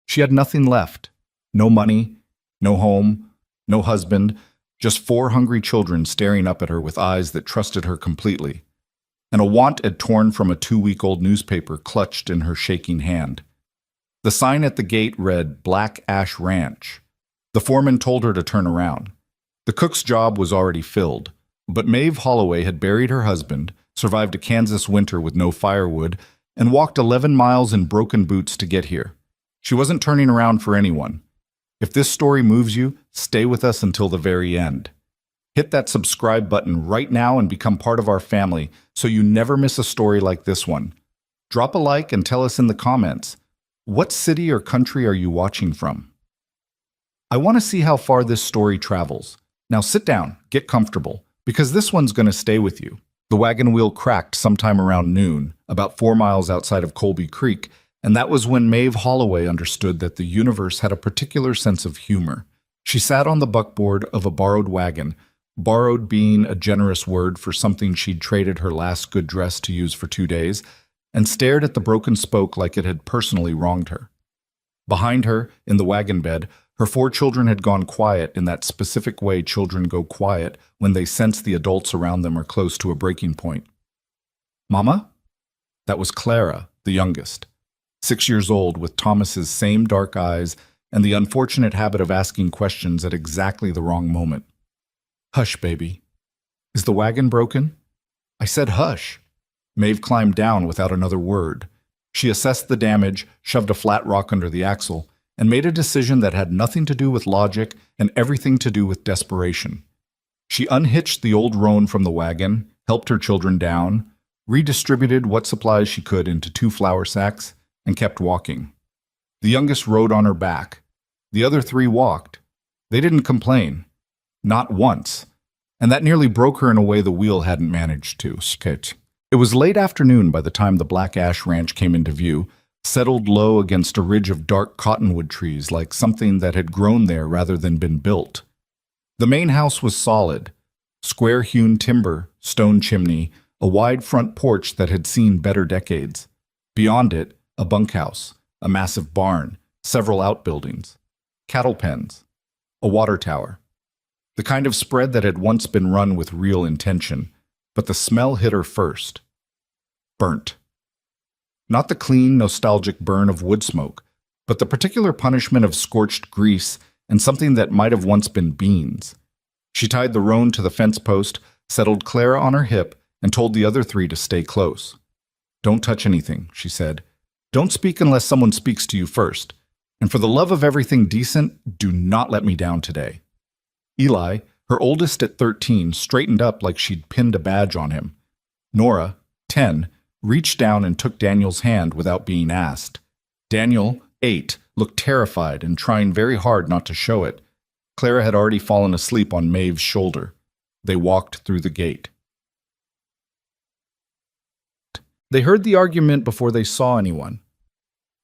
She had nothing left. No money, no home, no husband, just four hungry children staring up at her with eyes that trusted her completely, and a want-ad torn from a 2-week-old newspaper clutched in her shaking hand. The sign at the gate read Black Ash Ranch. The foreman told her to turn around. The cook's job was already filled, but Maeve Holloway had buried her husband, survived a Kansas winter with no firewood, and walked 11 miles in broken boots to get here. She wasn't turning around for anyone. If this story moves you, stay with us until the very end. Hit that subscribe button right now and become part of our family so you never miss a story like this one. Drop a like and tell us in the comments, what city or country are you watching from? I want to see how far this story travels. Now sit down, get comfortable, because this one's going to stay with you. The wagon wheel cracked sometime around noon, about 4 miles outside of Colby Creek, and that was when Maeve Holloway understood that the universe had a particular sense of humor. She sat on the buckboard of a borrowed wagon, borrowed being a generous word for something she'd traded her last good dress to use for 2 days, and stared at the broken spoke like it had personally wronged her. Behind her, in the wagon bed, her 4 children had gone quiet in that specific way children go quiet when they sense the adults around them are close to a breaking point. Mama? That was Clara, the youngest. 6 years old, with Thomas's same dark eyes and the unfortunate habit of asking questions at exactly the wrong moment. Hush, baby. Is the wagon broken? I said hush. Maeve climbed down without another word. She assessed the damage, shoved a flat rock under the axle, and made a decision that had nothing to do with logic and everything to do with desperation. She unhitched the old roan from the wagon, helped her children down, redistributed what supplies she could into 2 flour sacks, and kept walking. The youngest rode on her back. The other 3 walked. They didn't complain. Not once. And that nearly broke her in a way the wheel hadn't managed to. It was late afternoon by the time the Black Ash Ranch came into view, settled low against a ridge of dark cottonwood trees like something that had grown there rather than been built. The main house was solid. Square-hewn timber, stone chimney, a wide front porch that had seen better decades. Beyond it, a bunkhouse, a massive barn, several outbuildings, cattle pens, a water tower. The kind of spread that had once been run with real intention, but the smell hit her first. Burnt. Not the clean, nostalgic burn of wood smoke, but the particular punishment of scorched grease and something that might have once been beans. She tied the roan to the fence post, settled Clara on her hip, and told the other 3 to stay close. Don't touch anything, she said. Don't speak unless someone speaks to you first. And for the love of everything decent, do not let me down today. Eli, her oldest at 13, straightened up like she'd pinned a badge on him. Nora, 10, reached down and took Daniel's hand without being asked. Daniel, 8, looked terrified and trying very hard not to show it. Clara had already fallen asleep on Maeve's shoulder. They walked through the gate. They heard the argument before they saw anyone.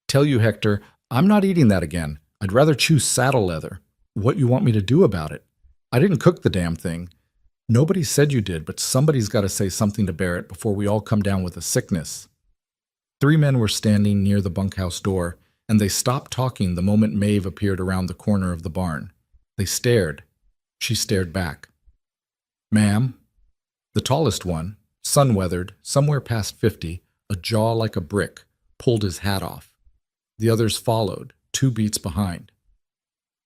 Tell you, Hector, I'm not eating that again. I'd rather chew saddle leather. What you want me to do about it? I didn't cook the damn thing. Nobody said you did, but somebody's got to say something to Barrett before we all come down with a sickness. 3 men were standing near the bunkhouse door, and they stopped talking the moment Maeve appeared around the corner of the barn. They stared. She stared back. Ma'am? The tallest one, sun-weathered, somewhere past 50, a jaw like a brick, pulled his hat off. The others followed, 2 beats behind.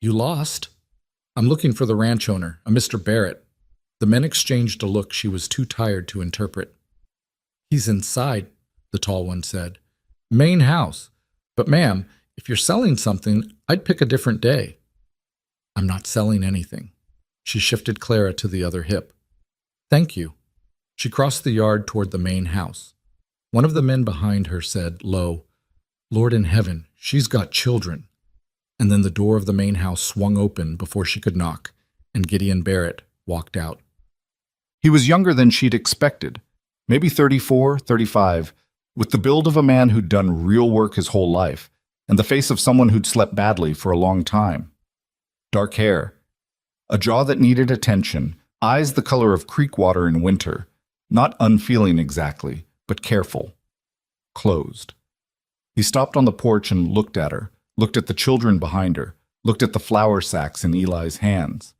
You lost? I'm looking for the ranch owner, a Mr. Barrett. The men exchanged a look she was too tired to interpret. He's inside, the tall one said. Main house. But ma'am, if you're selling something, I'd pick a different day. I'm not selling anything. She shifted Clara to the other hip. Thank you. She crossed the yard toward the main house. One of the men behind her said, low, Lord in heaven, she's got children. And then the door of the main house swung open before she could knock, and Gideon Barrett walked out. He was younger than she'd expected, maybe 34, 35, with the build of a man who'd done real work his whole life, and the face of someone who'd slept badly for a long time. Dark hair, a jaw that needed attention, eyes the color of creek water in winter, not unfeeling exactly, but careful. Closed. He stopped on the porch and looked at her, looked at the children behind her, looked at the flour sacks in Eli's hands.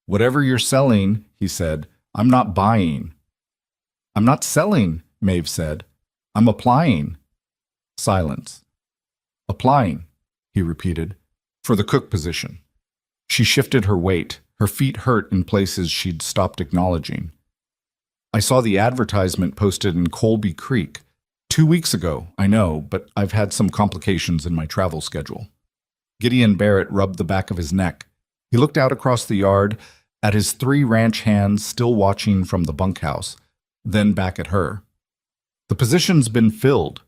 "Whatever you're selling," he said, "I'm not buying." "I'm not selling," Maeve said. "I'm applying." Silence. "Applying," he repeated, "for the cook position." She shifted her weight. Her feet hurt in places she'd stopped acknowledging. "I saw the advertisement posted in Colby Creek 2 weeks ago, I know, but I've had some complications in my travel schedule." Gideon Barrett rubbed the back of his neck. He looked out across the yard at his 3 ranch hands still watching from the bunkhouse, then back at her. "The position's been filled."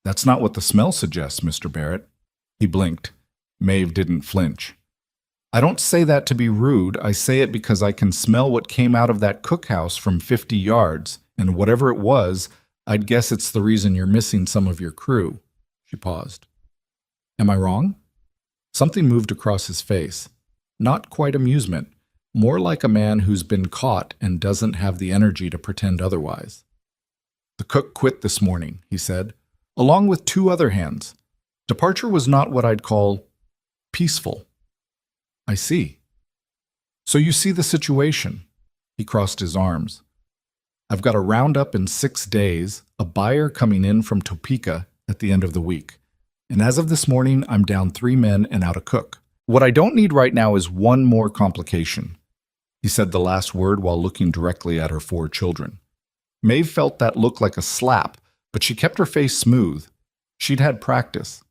"That's not what the smell suggests, Mr. Barrett." He blinked. Maeve didn't flinch. "I don't say that to be rude. I say it because I can smell what came out of that cookhouse from 50 yards, and whatever it was, I'd guess it's the reason you're missing some of your crew." She paused. "Am I wrong?" Something moved across his face. Not quite amusement, more like a man who's been caught and doesn't have the energy to pretend otherwise. "The cook quit this morning," he said, "along with 2 other hands. Departure was not what I'd call peaceful." "I see. So you see the situation." He crossed his arms. "I've got a roundup in 6 days, a buyer coming in from Topeka at the end of the week. And as of this morning, I'm down 3 men and out a cook. What I don't need right now is one more complication." He said the last word while looking directly at her 4 children. Maeve felt that look like a slap, but she kept her face smooth. She'd had practice.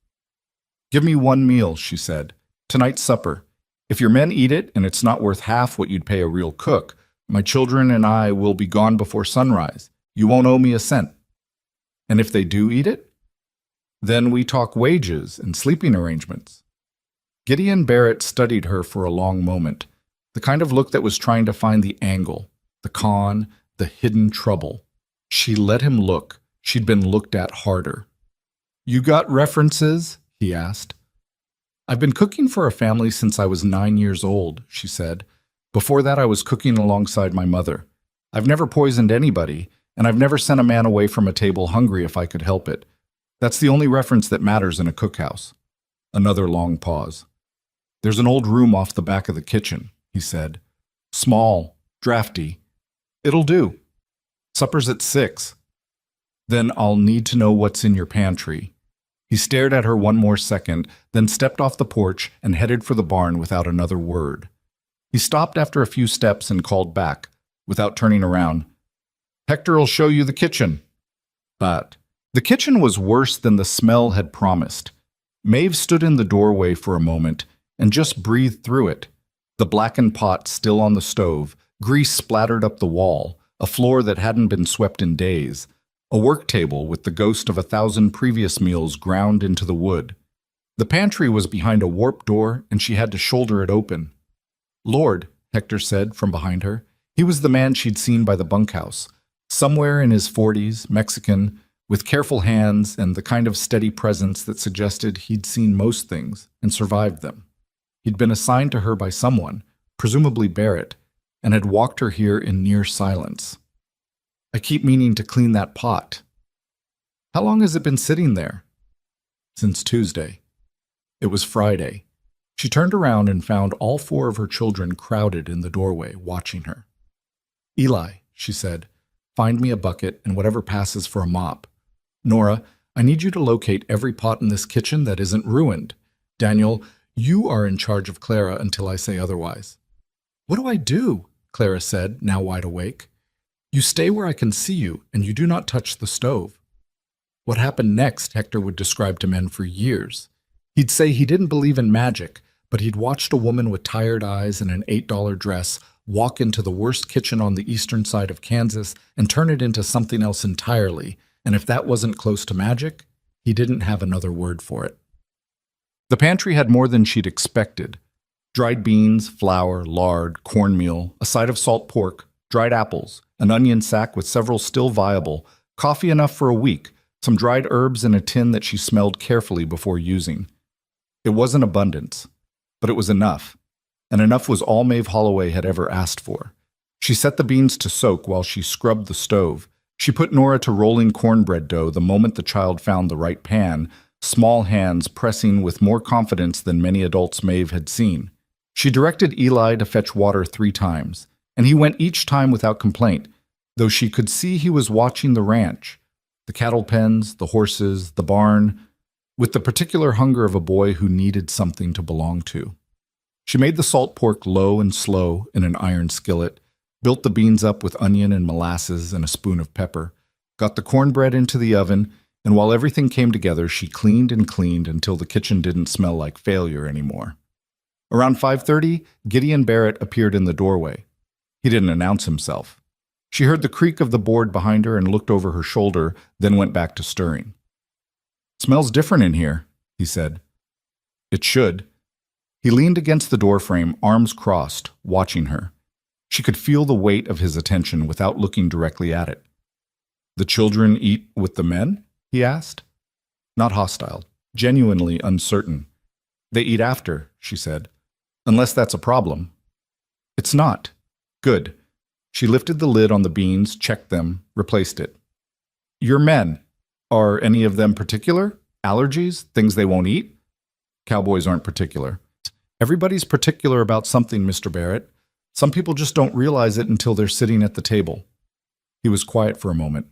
"Give me 1 meal," she said. "Tonight's supper. If your men eat it and it's not worth half what you'd pay a real cook, my children and I will be gone before sunrise. You won't owe me a cent. And if they do eat it, then we talk wages and sleeping arrangements." Gideon Barrett studied her for a long moment, the kind of look that was trying to find the angle, the con, the hidden trouble. She let him look. She'd been looked at harder. "You got references?" he asked. "I've been cooking for a family since I was 9 years old," she said. "Before that, I was cooking alongside my mother. I've never poisoned anybody, and I've never sent a man away from a table hungry if I could help it. That's the only reference that matters in a cookhouse." Another long pause. "There's an old room off the back of the kitchen," he said. "Small, drafty. It'll do. Supper's at 6. Then I'll need to know what's in your pantry." He stared at her one more second, then stepped off the porch and headed for the barn without another word. He stopped after a few steps and called back, without turning around. "Hector'll show you the kitchen." But the kitchen was worse than the smell had promised. Maeve stood in the doorway for a moment and just breathed through it. The blackened pot still on the stove, grease splattered up the wall, a floor that hadn't been swept in days, a work table with the ghost of 1,000 previous meals ground into the wood. The pantry was behind a warped door, and she had to shoulder it open. "Lord," Hector said from behind her. He was the man she'd seen by the bunkhouse, somewhere in his 40s, Mexican, with careful hands and the kind of steady presence that suggested he'd seen most things and survived them. He'd been assigned to her by someone, presumably Barrett, and had walked her here in near silence. "I keep meaning to clean that pot." "How long has it been sitting there?" "Since Tuesday." It was Friday. She turned around and found all 4 of her children crowded in the doorway, watching her. "Eli," she said, "find me a bucket and whatever passes for a mop. Nora, I need you to locate every pot in this kitchen that isn't ruined. Daniel, you are in charge of Clara until I say otherwise." "What do I do?" Clara said, now wide awake. "You stay where I can see you, and you do not touch the stove." What happened next Hector would describe to men for years. He'd say he didn't believe in magic, but he'd watched a woman with tired eyes and an $8 dress walk into the worst kitchen on the eastern side of Kansas and turn it into something else entirely, and if that wasn't close to magic, he didn't have another word for it. The pantry had more than she'd expected. Dried beans, flour, lard, cornmeal, a side of salt pork, dried apples, an onion sack with several still viable, coffee enough for a week, some dried herbs in a tin that she smelled carefully before using. It wasn't abundance, but it was enough, and enough was all Maeve Holloway had ever asked for. She set the beans to soak while she scrubbed the stove. She put Nora to rolling cornbread dough the moment the child found the right pan, small hands pressing with more confidence than many adults Maeve had seen. She directed Eli to fetch water 3 times, and he went each time without complaint, though she could see he was watching the ranch, the cattle pens, the horses, the barn, with the particular hunger of a boy who needed something to belong to. She made the salt pork low and slow in an iron skillet, built the beans up with onion and molasses and a spoon of pepper, got the cornbread into the oven, and while everything came together, she cleaned and cleaned until the kitchen didn't smell like failure anymore. Around 5:30, Gideon Barrett appeared in the doorway. He didn't announce himself. She heard the creak of the board behind her and looked over her shoulder, then went back to stirring. "Smells different in here," he said. "It should." He leaned against the doorframe, arms crossed, watching her. She could feel the weight of his attention without looking directly at it. "The children eat with the men?" he asked. Not hostile, genuinely uncertain. "They eat after," she said. "Unless that's a problem." "It's not." "Good." She lifted the lid on the beans, checked them, replaced it. "Your men. Are any of them particular? Allergies? Things they won't eat?" "Cowboys aren't particular." "Everybody's particular about something, Mr. Barrett. Some people just don't realize it until they're sitting at the table." He was quiet for a moment.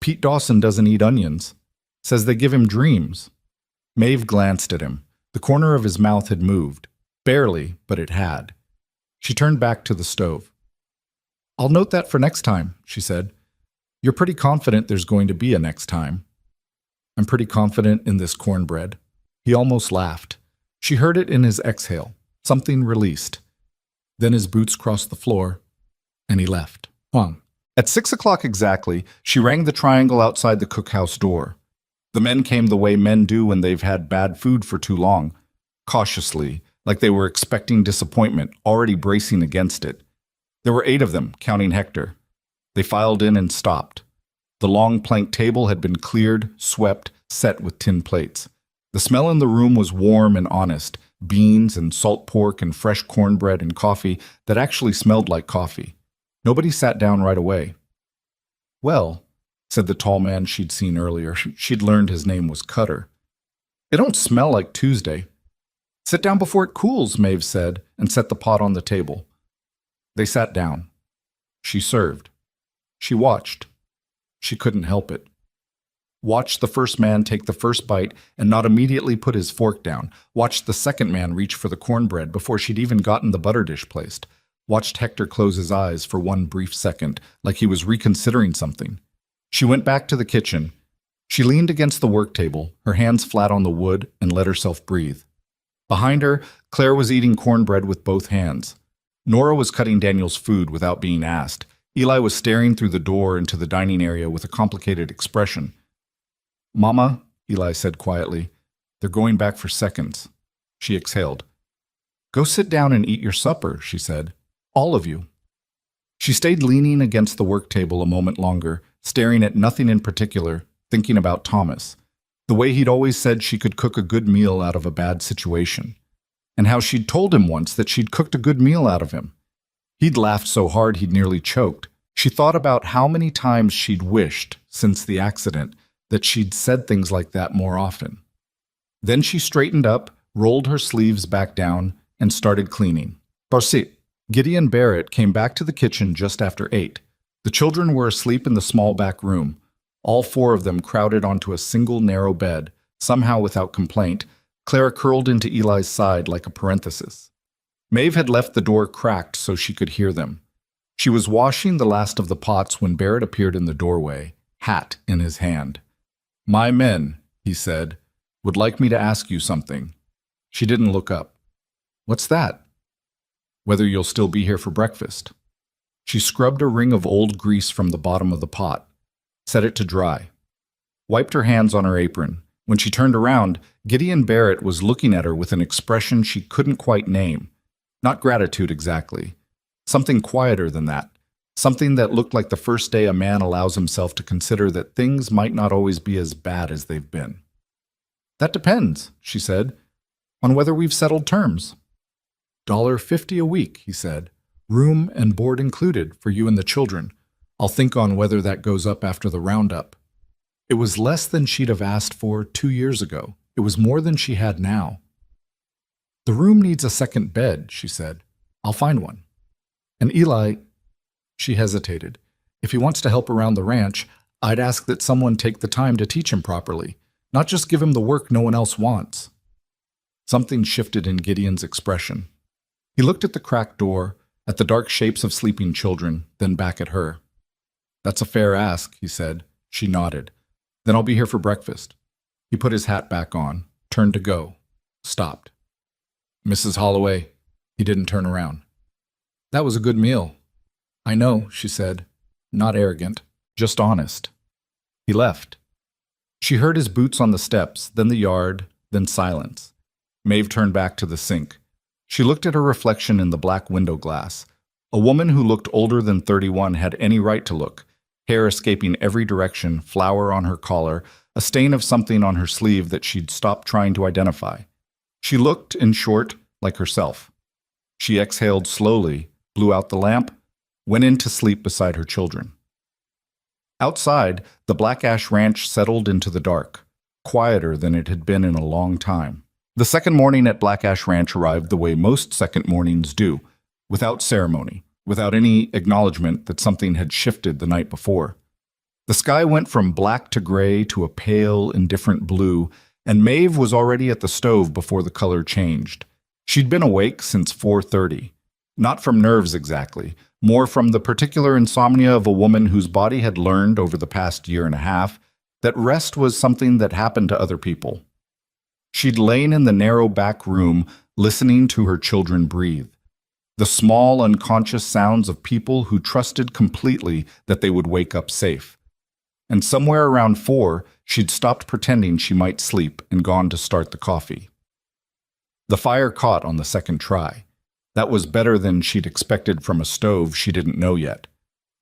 "Pete Dawson doesn't eat onions. Says they give him dreams." Maeve glanced at him. The corner of his mouth had moved. Barely, but it had. She turned back to the stove. "I'll note that for next time," she said. "You're pretty confident there's going to be a next time." "I'm pretty confident in this cornbread." He almost laughed. She heard it in his exhale. Something released. Then his boots crossed the floor, and he left. Huang. At 6 o'clock exactly, she rang the triangle outside the cookhouse door. The men came the way men do when they've had bad food for too long, cautiously, like they were expecting disappointment, already bracing against it. There were 8 of them, counting Hector. They filed in and stopped. The long plank table had been cleared, swept, set with tin plates. The smell in the room was warm and honest, beans and salt pork and fresh cornbread and coffee that actually smelled like coffee. Nobody sat down right away. "Well," said the tall man she'd seen earlier. She'd learned his name was Cutter. "It don't smell like Tuesday." "Sit down before it cools," Maeve said, and set the pot on the table. They sat down. She served. She watched. She couldn't help it. Watched the first man take the first bite and not immediately put his fork down. Watched the second man reach for the cornbread before she'd even gotten the butter dish placed. Watched Hector close his eyes for one brief second, like he was reconsidering something. She went back to the kitchen. She leaned against the work table, her hands flat on the wood, and let herself breathe. Behind her, Claire was eating cornbread with both hands. Nora was cutting Daniel's food without being asked. Eli was staring through the door into the dining area with a complicated expression. "Mama," Eli said quietly, "they're going back for seconds." She exhaled. "Go sit down and eat your supper," she said. "All of you." She stayed leaning against the work table a moment longer, staring at nothing in particular, thinking about Thomas, the way he'd always said she could cook a good meal out of a bad situation, and how she'd told him once that she'd cooked a good meal out of him. He'd laughed so hard he'd nearly choked. She thought about how many times she'd wished, since the accident, that she'd said things like that more often. Then she straightened up, rolled her sleeves back down, and started cleaning. Barsit. Gideon Barrett came back to the kitchen just after 8. The children were asleep in the small back room, all 4 of them crowded onto a single narrow bed, somehow without complaint, Clara curled into Eli's side like a parenthesis. Maeve had left the door cracked so she could hear them. She was washing the last of the pots when Barrett appeared in the doorway, hat in his hand. "My men," he said, "would like me to ask you something." She didn't look up. "What's that?" "Whether you'll still be here for breakfast." She scrubbed a ring of old grease from the bottom of the pot, set it to dry, wiped her hands on her apron. When she turned around, Gideon Barrett was looking at her with an expression she couldn't quite name. Not gratitude exactly. Something quieter than that. Something that looked like the first day a man allows himself to consider that things might not always be as bad as they've been. "That depends," she said, "on whether we've settled terms." $1.50 a week, he said. "Room and board included for you and the children. I'll think on whether that goes up after the roundup." It was less than she'd have asked for 2 years ago. It was more than she had now. "The room needs a second bed," she said. "I'll find one." "And Eli," she hesitated, "if he wants to help around the ranch, I'd ask that someone take the time to teach him properly, not just give him the work no one else wants." Something shifted in Gideon's expression. He looked at the cracked door, at the dark shapes of sleeping children, then back at her. "That's a fair ask," he said. She nodded. "Then I'll be here for breakfast." He put his hat back on, turned to go, stopped. "Mrs. Holloway." He didn't turn around. "That was a good meal." "I know," she said, not arrogant, just honest. He left. She heard his boots on the steps, then the yard, then silence. Maeve turned back to the sink. She looked at her reflection in the black window glass. A woman who looked older than 31 had any right to look, hair escaping every direction, flour on her collar, a stain of something on her sleeve that she'd stopped trying to identify. She looked, in short, like herself. She exhaled slowly, blew out the lamp, went in to sleep beside her children. Outside, the Black Ash Ranch settled into the dark, quieter than it had been in a long time. The second morning at Black Ash Ranch arrived the way most second mornings do, without ceremony, without any acknowledgement that something had shifted the night before. The sky went from black to gray to a pale, indifferent blue, and Maeve was already at the stove before the color changed. She'd been awake since 4:30. Not from nerves exactly, more from the particular insomnia of a woman whose body had learned over the past year and a half that rest was something that happened to other people. She'd lain in the narrow back room, listening to her children breathe. The small, unconscious sounds of people who trusted completely that they would wake up safe. And somewhere around 4, she'd stopped pretending she might sleep and gone to start the coffee. The fire caught on the second try. That was better than she'd expected from a stove she didn't know yet.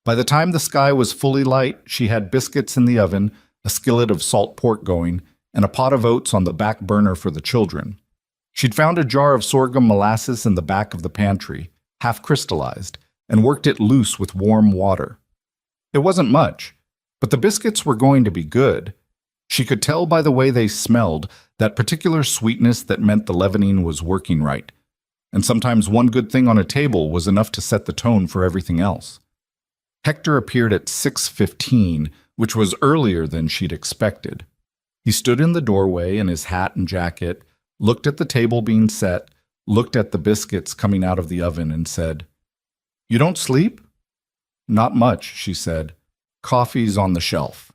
By the time the sky was fully light, she had biscuits in the oven, a skillet of salt pork going, and a pot of oats on the back burner for the children. She'd found a jar of sorghum molasses in the back of the pantry, half crystallized, and worked it loose with warm water. It wasn't much, but the biscuits were going to be good. She could tell by the way they smelled, that particular sweetness that meant the leavening was working right. And sometimes one good thing on a table was enough to set the tone for everything else. Hector appeared at 6:15, which was earlier than she'd expected. He stood in the doorway in his hat and jacket, looked at the table being set, looked at the biscuits coming out of the oven, and said, "You don't sleep?" "Not much," she said. "Coffee's on the shelf."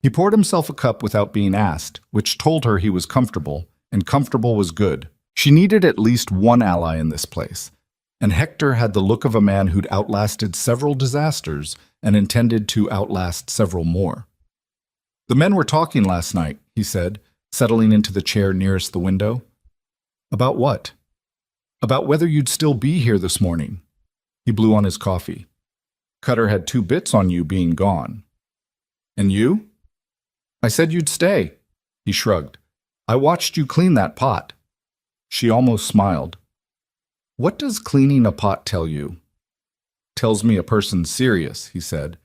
He poured himself a cup without being asked, which told her he was comfortable, and comfortable was good. She needed at least one ally in this place, and Hector had the look of a man who'd outlasted several disasters and intended to outlast several more. "The men were talking last night," he said, settling into the chair nearest the window. "About what?" "About whether you'd still be here this morning." He blew on his coffee. "Cutter had 2 bits on you being gone." "And you?" "I said you'd stay." He shrugged. "I watched you clean that pot." She almost smiled. "What does cleaning a pot tell you?" "Tells me a person's serious," he said.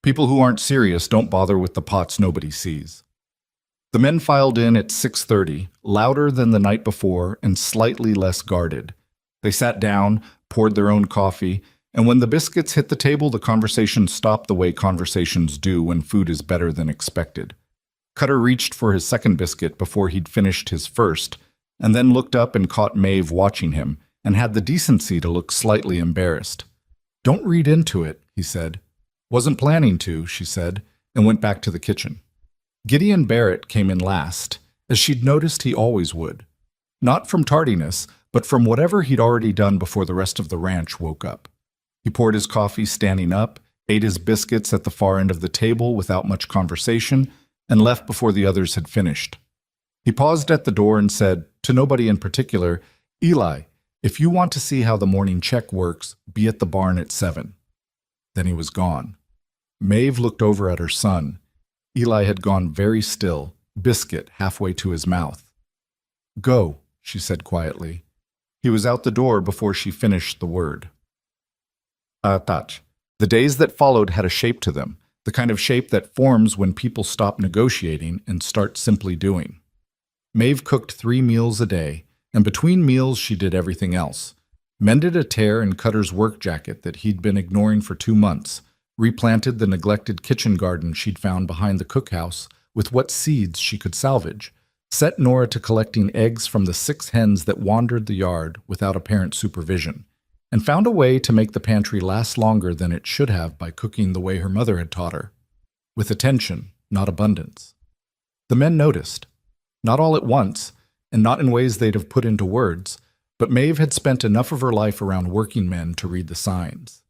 "People who aren't serious don't bother with the pots nobody sees." The men filed in at 6:30, louder than the night before and slightly less guarded. They sat down, poured their own coffee, and when the biscuits hit the table, the conversation stopped the way conversations do when food is better than expected. Cutter reached for his second biscuit before he'd finished his first, and then looked up and caught Maeve watching him, and had the decency to look slightly embarrassed. "Don't read into it," he said. "Wasn't planning to," she said, and went back to the kitchen. Gideon Barrett came in last, as she'd noticed he always would. Not from tardiness, but from whatever he'd already done before the rest of the ranch woke up. He poured his coffee standing up, ate his biscuits at the far end of the table without much conversation, and left before the others had finished. He paused at the door and said, to nobody in particular, "Eli, if you want to see how the morning check works, be at the barn at 7. Then he was gone. Maeve looked over at her son. Eli had gone very still, biscuit halfway to his mouth. "Go," she said quietly. He was out the door before she finished the word. Touch. The days that followed had a shape to them, the kind of shape that forms when people stop negotiating and start simply doing. Maeve cooked 3 meals a day, and between meals she did everything else. Mended a tear in Cutter's work jacket that he'd been ignoring for 2 months, replanted the neglected kitchen garden she'd found behind the cookhouse with what seeds she could salvage, set Nora to collecting eggs from the 6 hens that wandered the yard without apparent supervision, and found a way to make the pantry last longer than it should have by cooking the way her mother had taught her, with attention, not abundance. The men noticed, not all at once, and not in ways they'd have put into words, but Maeve had spent enough of her life around working men to read the signs.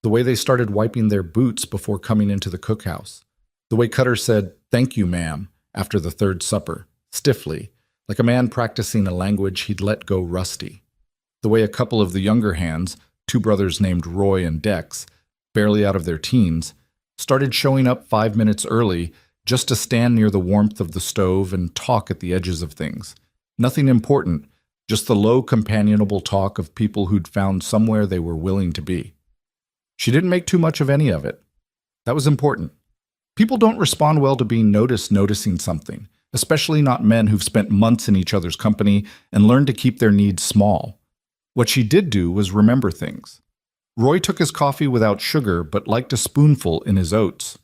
The way they started wiping their boots before coming into the cookhouse. The way Cutter said, "Thank you, ma'am," after the 3rd supper, stiffly, like a man practicing a language he'd let go rusty. The way a couple of the younger hands, 2 brothers named Roy and Dex, barely out of their teens, started showing up 5 minutes early just to stand near the warmth of the stove and talk at the edges of things. Nothing important, just the low, companionable talk of people who'd found somewhere they were willing to be. She didn't make too much of any of it. That was important. People don't respond well to being noticing something, especially not men who've spent months in each other's company and learned to keep their needs small. What she did do was remember things. Roy took his coffee without sugar but liked a spoonful in his oats.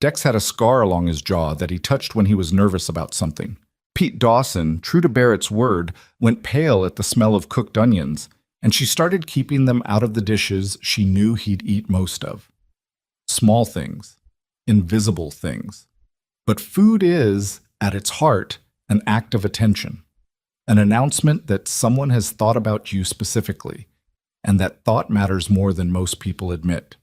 Dex had a scar along his jaw that he touched when he was nervous about something. Pete Dawson, true to Barrett's word, went pale at the smell of cooked onions, and she started keeping them out of the dishes she knew he'd eat most of. Small things, invisible things. But food is, at its heart, an act of attention, an announcement that someone has thought about you specifically, and that thought matters more than most people admit.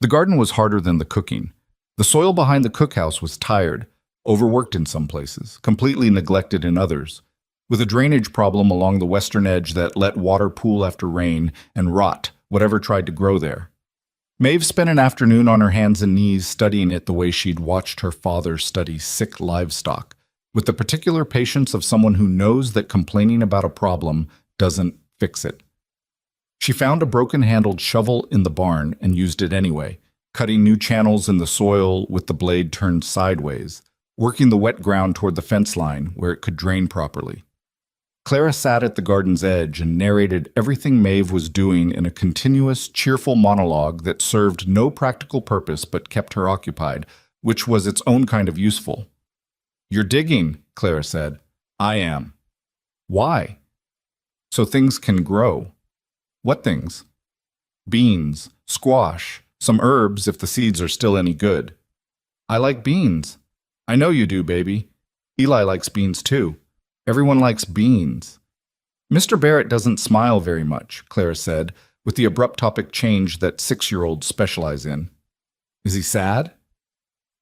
The garden was harder than the cooking. The soil behind the cookhouse was tired, overworked in some places, completely neglected in others, with a drainage problem along the western edge that let water pool after rain and rot whatever tried to grow there. Maeve spent an afternoon on her hands and knees studying it the way she'd watched her father study sick livestock, with the particular patience of someone who knows that complaining about a problem doesn't fix it. She found a broken-handled shovel in the barn and used it anyway, cutting new channels in the soil with the blade turned sideways, working the wet ground toward the fence line where it could drain properly. Clara sat at the garden's edge and narrated everything Maeve was doing in a continuous, cheerful monologue that served no practical purpose but kept her occupied, which was its own kind of useful. "You're digging," Clara said. "I am." "Why?" "So things can grow." "What things?" "Beans, squash, some herbs if the seeds are still any good." "I like beans." "I know you do, baby. Eli likes beans too. Everyone likes beans." "Mr. Barrett doesn't smile very much," Clara said, with the abrupt topic change that 6-year-olds specialize in. "Is he sad?"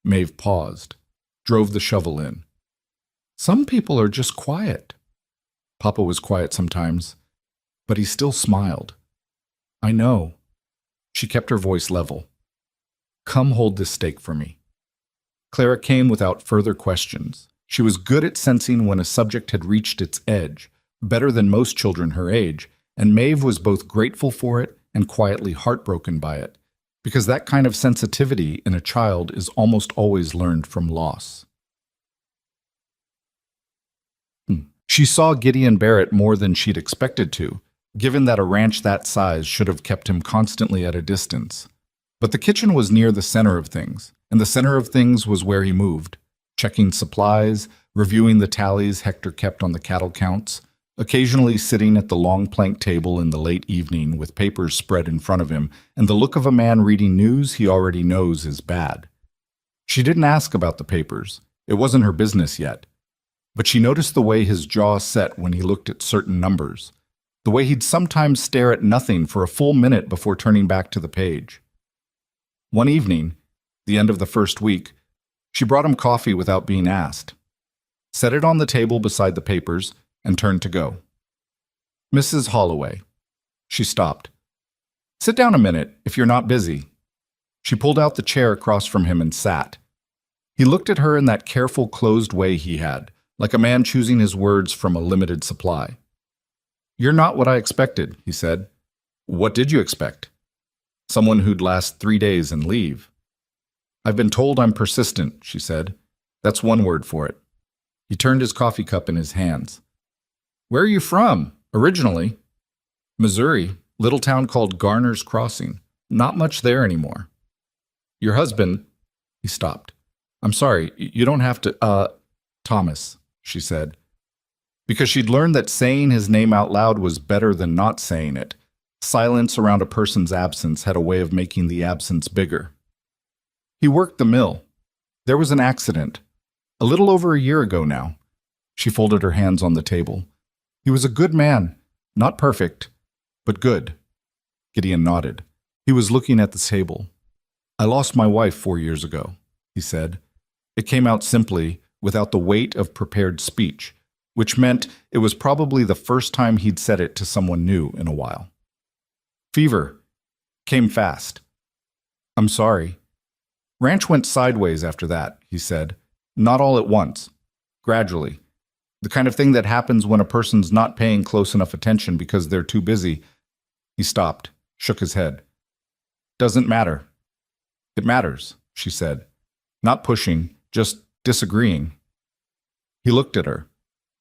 Maeve paused, drove the shovel in. "Some people are just quiet." Papa was quiet sometimes, but he still smiled. "I know." She kept her voice level. "Come hold this steak for me." Clara came without further questions. She was good at sensing when a subject had reached its edge, better than most children her age, and Maeve was both grateful for it and quietly heartbroken by it, because that kind of sensitivity in a child is almost always learned from loss. She saw Gideon Barrett more than she'd expected to, given that a ranch that size should have kept him constantly at a distance. But the kitchen was near the center of things, and the center of things was where he moved, checking supplies, reviewing the tallies Hector kept on the cattle counts, occasionally sitting at the long plank table in the late evening with papers spread in front of him and the look of a man reading news he already knows is bad. She didn't ask about the papers. It wasn't her business yet. But she noticed the way his jaw set when he looked at certain numbers, the way he'd sometimes stare at nothing for a full minute before turning back to the page. One evening, the end of the first week, she brought him coffee without being asked, set it on the table beside the papers, and turned to go. "Mrs. Holloway." She stopped. "Sit down a minute, if you're not busy." She pulled out the chair across from him and sat. He looked at her in that careful, closed way he had, like a man choosing his words from a limited supply. "You're not what I expected," he said. "What did you expect?" "Someone who'd last 3 days and leave." I've been told I'm persistent, she said. That's one word for it. He turned his coffee cup in his hands. Where are you from, originally? Missouri, little town called Garner's Crossing. Not much there anymore. Your husband, he stopped. I'm sorry, you don't have to, Thomas, she said. Because she'd learned that saying his name out loud was better than not saying it. Silence around a person's absence had a way of making the absence bigger. He worked the mill. There was an accident. A little over a year ago now. She folded her hands on the table. He was a good man. Not perfect, but good. Gideon nodded. He was looking at the table. I lost my wife 4 years ago, he said. It came out simply, without the weight of prepared speech, which meant it was probably the first time he'd said it to someone new in a while. Fever. Came fast. I'm sorry. Ranch went sideways after that, he said. Not all at once. Gradually. The kind of thing that happens when a person's not paying close enough attention because they're too busy. He stopped, shook his head. Doesn't matter. It matters, she said. Not pushing, just disagreeing. He looked at her.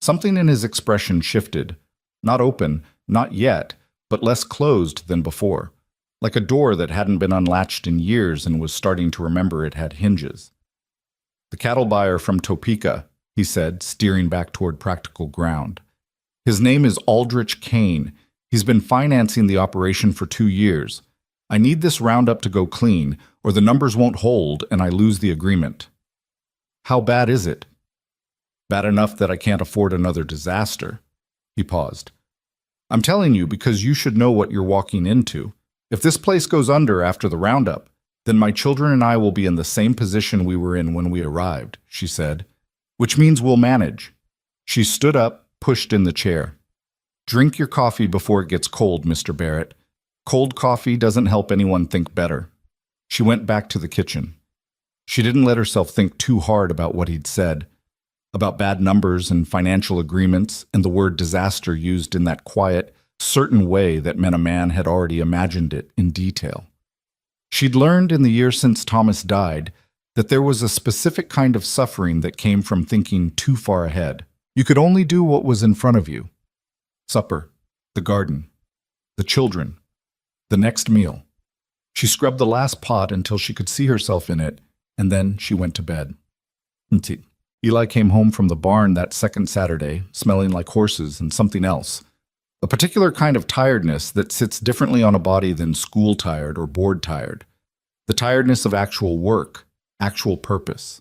Something in his expression shifted. Not open, not yet, but less closed than before. Like a door that hadn't been unlatched in years and was starting to remember it had hinges. The cattle buyer from Topeka, he said, steering back toward practical ground. His name is Aldrich Kane. He's been financing the operation for 2 years. I need this roundup to go clean, or the numbers won't hold and I lose the agreement. How bad is it? Bad enough that I can't afford another disaster. He paused. I'm telling you because you should know what you're walking into. If this place goes under after the roundup, then my children and I will be in the same position we were in when we arrived, she said, which means we'll manage. She stood up, pushed in the chair. Drink your coffee before it gets cold, Mr. Barrett. Cold coffee doesn't help anyone think better. She went back to the kitchen. She didn't let herself think too hard about what he'd said, about bad numbers and financial agreements and the word disaster used in that quiet, certain way that meant a man had already imagined it in detail. She'd learned in the year since Thomas died that there was a specific kind of suffering that came from thinking too far ahead. You could only do what was in front of you. Supper, the garden, the children, the next meal. She scrubbed the last pot until she could see herself in it, and then she went to bed. Eli came home from the barn that second Saturday, smelling like horses and something else. A particular kind of tiredness that sits differently on a body than school tired or bored tired. The tiredness of actual work, actual purpose.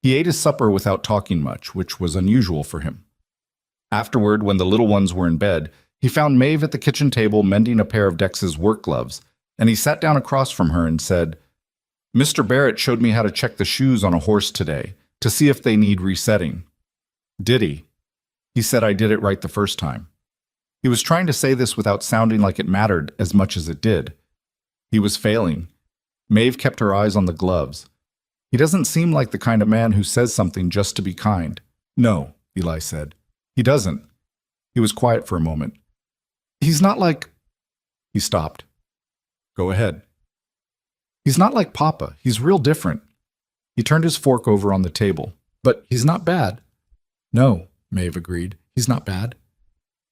He ate his supper without talking much, which was unusual for him. Afterward, when the little ones were in bed, he found Maeve at the kitchen table mending a pair of Dex's work gloves, and he sat down across from her and said, Mr. Barrett showed me how to check the shoes on a horse today, to see if they need resetting. Did he? He said I did it right the first time. He was trying to say this without sounding like it mattered as much as it did. He was failing. Maeve kept her eyes on the gloves. He doesn't seem like the kind of man who says something just to be kind. No, Eli said. He doesn't. He was quiet for a moment. He's not like... He stopped. Go ahead. He's not like Papa. He's real different. He turned his fork over on the table. But he's not bad. No, Maeve agreed. He's not bad.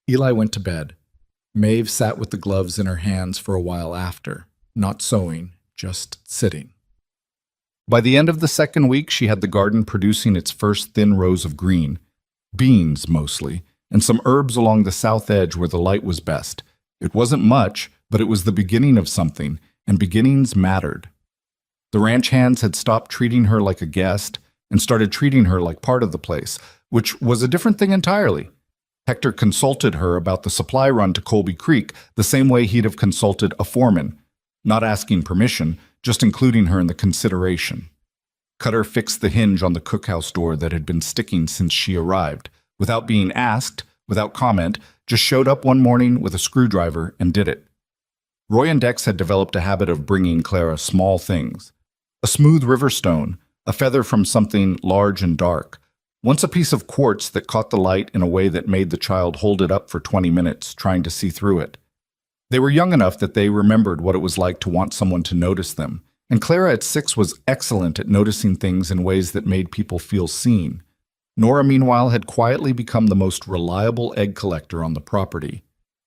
Eli went to bed. Maeve sat with the gloves in her hands for a while after, not sewing, just sitting. By the end of the second week, she had the garden producing its first thin rows of green, beans mostly, and some herbs along the south edge where the light was best. It wasn't much, but it was the beginning of something, and beginnings mattered. The ranch hands had stopped treating her like a guest and started treating her like part of the place, which was a different thing entirely. Hector consulted her about the supply run to Colby Creek the same way he'd have consulted a foreman, not asking permission, just including her in the consideration. Cutter fixed the hinge on the cookhouse door that had been sticking since she arrived, without being asked, without comment, just showed up one morning with a screwdriver and did it. Roy and Dex had developed a habit of bringing Clara small things. A smooth river stone, a feather from something large and dark, once a piece of quartz that caught the light in a way that made the child hold it up for 20 minutes, trying to see through it. They were young enough that they remembered what it was like to want someone to notice them, And Clara at 6 was excellent at noticing things in ways that made people feel seen. Nora, meanwhile, had quietly become the most reliable egg collector on the property.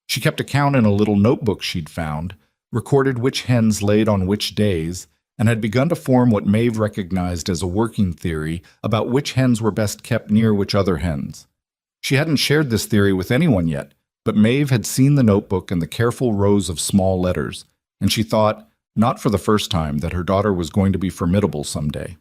She kept a count in a little notebook she'd found, recorded which hens laid on which days, and had begun to form what Maeve recognized as a working theory about which hens were best kept near which other hens. She hadn't shared this theory with anyone yet, but Maeve had seen the notebook and the careful rows of small letters, and she thought, not for the first time, that her daughter was going to be formidable someday.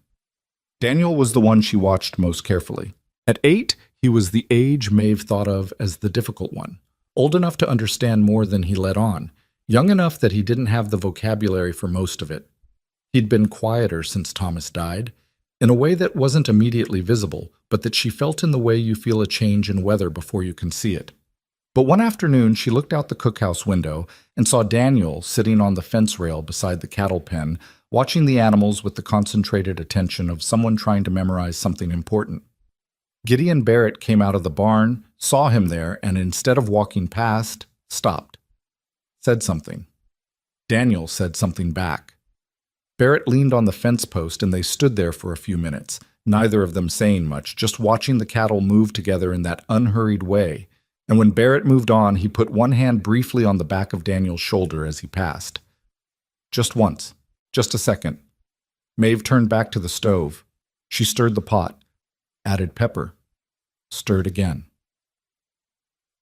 Daniel was the one she watched most carefully. At 8, he was the age Maeve thought of as the difficult one, old enough to understand more than he let on, young enough that he didn't have the vocabulary for most of it. He'd been quieter since Thomas died, in a way that wasn't immediately visible, but that she felt in the way you feel a change in weather before you can see it. But one afternoon, she looked out the cookhouse window and saw Daniel sitting on the fence rail beside the cattle pen, watching the animals with the concentrated attention of someone trying to memorize something important. Gideon Barrett came out of the barn, saw him there, and instead of walking past, stopped. Said something. Daniel said something back. Barrett leaned on the fence post and they stood there for a few minutes, neither of them saying much, just watching the cattle move together in that unhurried way. And when Barrett moved on, he put one hand briefly on the back of Daniel's shoulder as he passed. Just once. Just a second. Maeve turned back to the stove. She stirred the pot. Added pepper. Stirred again.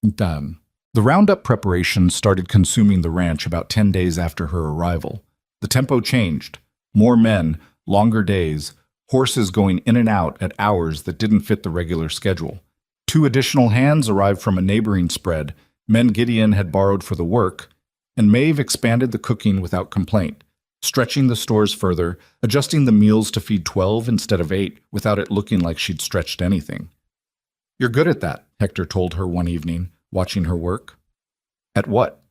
Done. The roundup preparations started consuming the ranch about 10 days after her arrival. The tempo changed. More men, longer days, horses going in and out at hours that didn't fit the regular schedule. 2 additional hands arrived from a neighboring spread, men Gideon had borrowed for the work, and Maeve expanded the cooking without complaint, stretching the stores further, adjusting the meals to feed 12 instead of 8 without it looking like she'd stretched anything. "You're good at that," Hector told her one evening, watching her work. "At what?"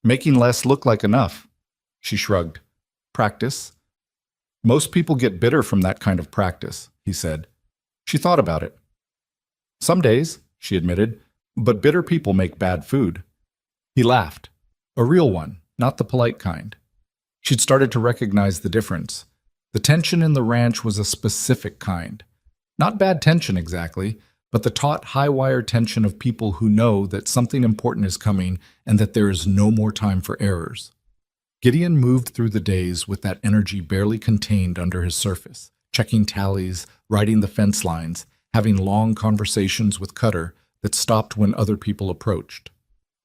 "Making less look like enough." She shrugged. "Practice." "Most people get bitter from that kind of practice," he said. She thought about it. "Some days," she admitted, "but bitter people make bad food." He laughed. A real one, not the polite kind. She'd started to recognize the difference. The tension in the ranch was a specific kind. Not bad tension exactly, but the taut high-wire tension of people who know that something important is coming and that there is no more time for errors. Gideon moved through the days with that energy barely contained under his surface, checking tallies, writing the fence lines, having long conversations with Cutter that stopped when other people approached.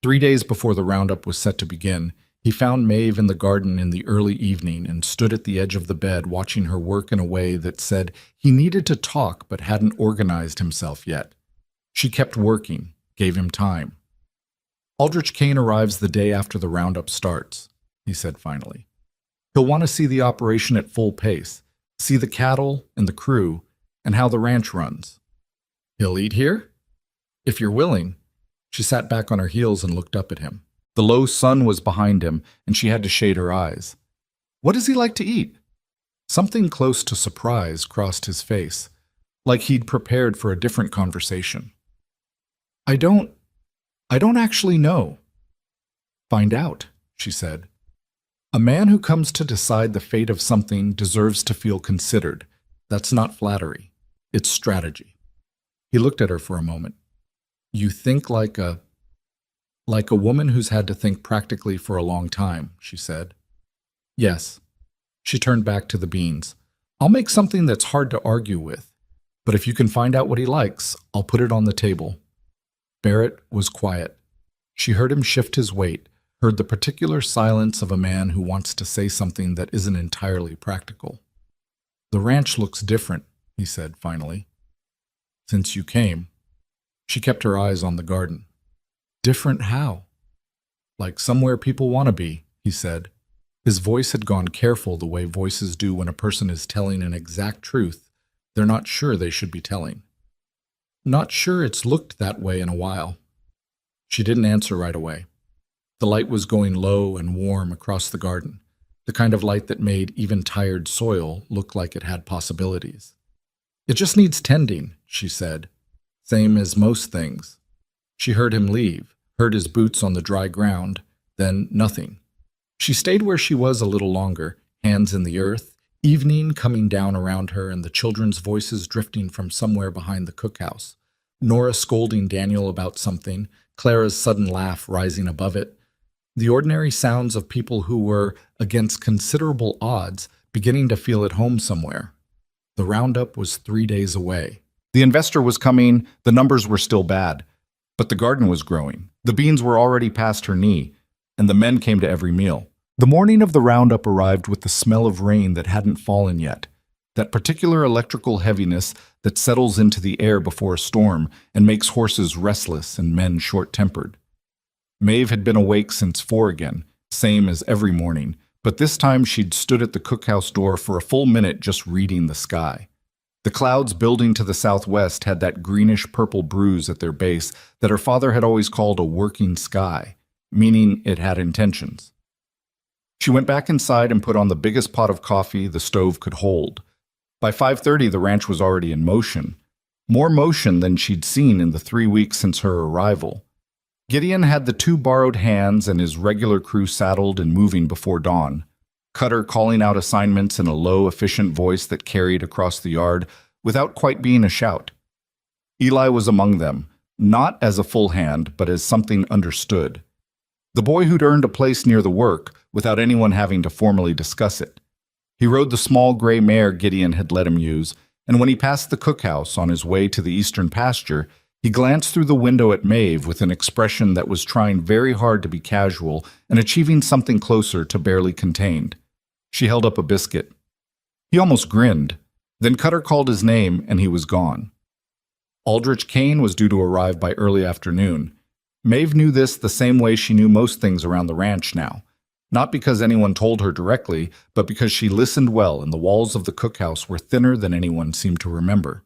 3 days before the roundup was set to begin, he found Maeve in the garden in the early evening and stood at the edge of the bed watching her work in a way that said he needed to talk but hadn't organized himself yet. She kept working, gave him time. "Aldrich Kane arrives the day after the roundup starts," he said finally. "He'll want to see the operation at full pace, see the cattle and the crew, and how the ranch runs." "He'll eat here?" "If you're willing." She sat back on her heels and looked up at him. The low sun was behind him, and she had to shade her eyes. "What does he like to eat?" Something close to surprise crossed his face, like he'd prepared for a different conversation. I don't actually know." "Find out," she said. "A man who comes to decide the fate of something deserves to feel considered. That's not flattery. It's strategy." He looked at her for a moment. "You think like a woman who's had to think practically for a long time," she said. "Yes." She turned back to the beans. "I'll make something that's hard to argue with, but if you can find out what he likes, I'll put it on the table." Barrett was quiet. She heard him shift his weight, heard the particular silence of a man who wants to say something that isn't entirely practical. "The ranch looks different," he said finally. "Since you came." She kept her eyes on the garden. "Different how?" "Like somewhere people want to be," he said. His voice had gone careful the way voices do when a person is telling an exact truth they're not sure they should be telling. "Not sure it's looked that way in a while." She didn't answer right away. The light was going low and warm across the garden, the kind of light that made even tired soil look like it had possibilities. "It just needs tending," she said. "Same as most things." She heard him leave, heard his boots on the dry ground, then nothing. She stayed where she was a little longer, hands in the earth, evening coming down around her and the children's voices drifting from somewhere behind the cookhouse. Nora scolding Daniel about something, Clara's sudden laugh rising above it. The ordinary sounds of people who were, against considerable odds, beginning to feel at home somewhere. The roundup was 3 days away. The investor was coming, the numbers were still bad, but the garden was growing. The beans were already past her knee, and the men came to every meal. The morning of the roundup arrived with the smell of rain that hadn't fallen yet, that particular electrical heaviness that settles into the air before a storm and makes horses restless and men short-tempered. Maeve had been awake since 4 again, same as every morning, but this time she'd stood at the cookhouse door for a full minute just reading the sky. The clouds building to the southwest had that greenish-purple bruise at their base that her father had always called a working sky, meaning it had intentions. She went back inside and put on the biggest pot of coffee the stove could hold. By 5:30, the ranch was already in motion, more motion than she'd seen in the 3 weeks since her arrival. Gideon had the 2 borrowed hands and his regular crew saddled and moving before dawn. Cutter calling out assignments in a low, efficient voice that carried across the yard without quite being a shout. Eli was among them, not as a full hand, but as something understood. The boy who'd earned a place near the work without anyone having to formally discuss it. He rode the small gray mare Gideon had let him use, and when he passed the cookhouse on his way to the eastern pasture, he glanced through the window at Maeve with an expression that was trying very hard to be casual and achieving something closer to barely contained. She held up a biscuit. He almost grinned. Then Cutter called his name, and he was gone. Aldrich Kane was due to arrive by early afternoon. Maeve knew this the same way she knew most things around the ranch now. Not because anyone told her directly, but because she listened well and the walls of the cookhouse were thinner than anyone seemed to remember.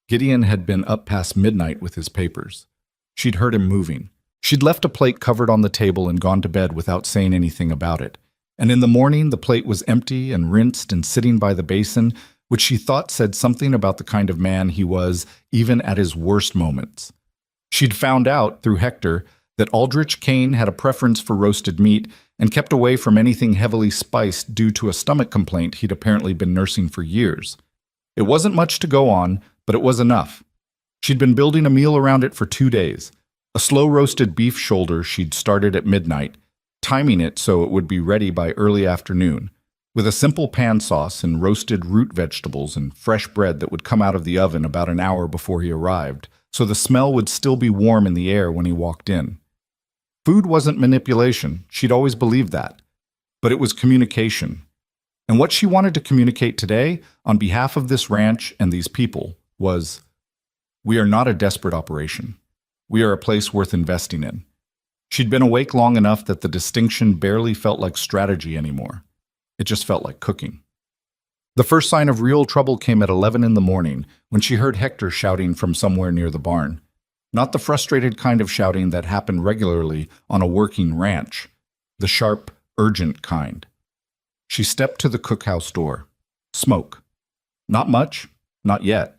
Gideon had been up past midnight with his papers. She'd heard him moving. She'd left a plate covered on the table and gone to bed without saying anything about it. And in the morning, the plate was empty and rinsed and sitting by the basin, which she thought said something about the kind of man he was, even at his worst moments. She'd found out, through Hector, that Aldrich Kane had a preference for roasted meat and kept away from anything heavily spiced due to a stomach complaint he'd apparently been nursing for years. It wasn't much to go on, but it was enough. She'd been building a meal around it for 2 days. A slow-roasted beef shoulder she'd started at midnight, timing it so it would be ready by early afternoon, with a simple pan sauce and roasted root vegetables and fresh bread that would come out of the oven about an hour before he arrived, so the smell would still be warm in the air when he walked in. Food wasn't manipulation, she'd always believed that, but it was communication. And what she wanted to communicate today, on behalf of this ranch and these people, was, we are not a desperate operation. We are a place worth investing in. She'd been awake long enough that the distinction barely felt like strategy anymore. It just felt like cooking. The first sign of real trouble came at 11 in the morning when she heard Hector shouting from somewhere near the barn. Not the frustrated kind of shouting that happened regularly on a working ranch, the sharp, urgent kind. She stepped to the cookhouse door. Smoke. Not much, not yet.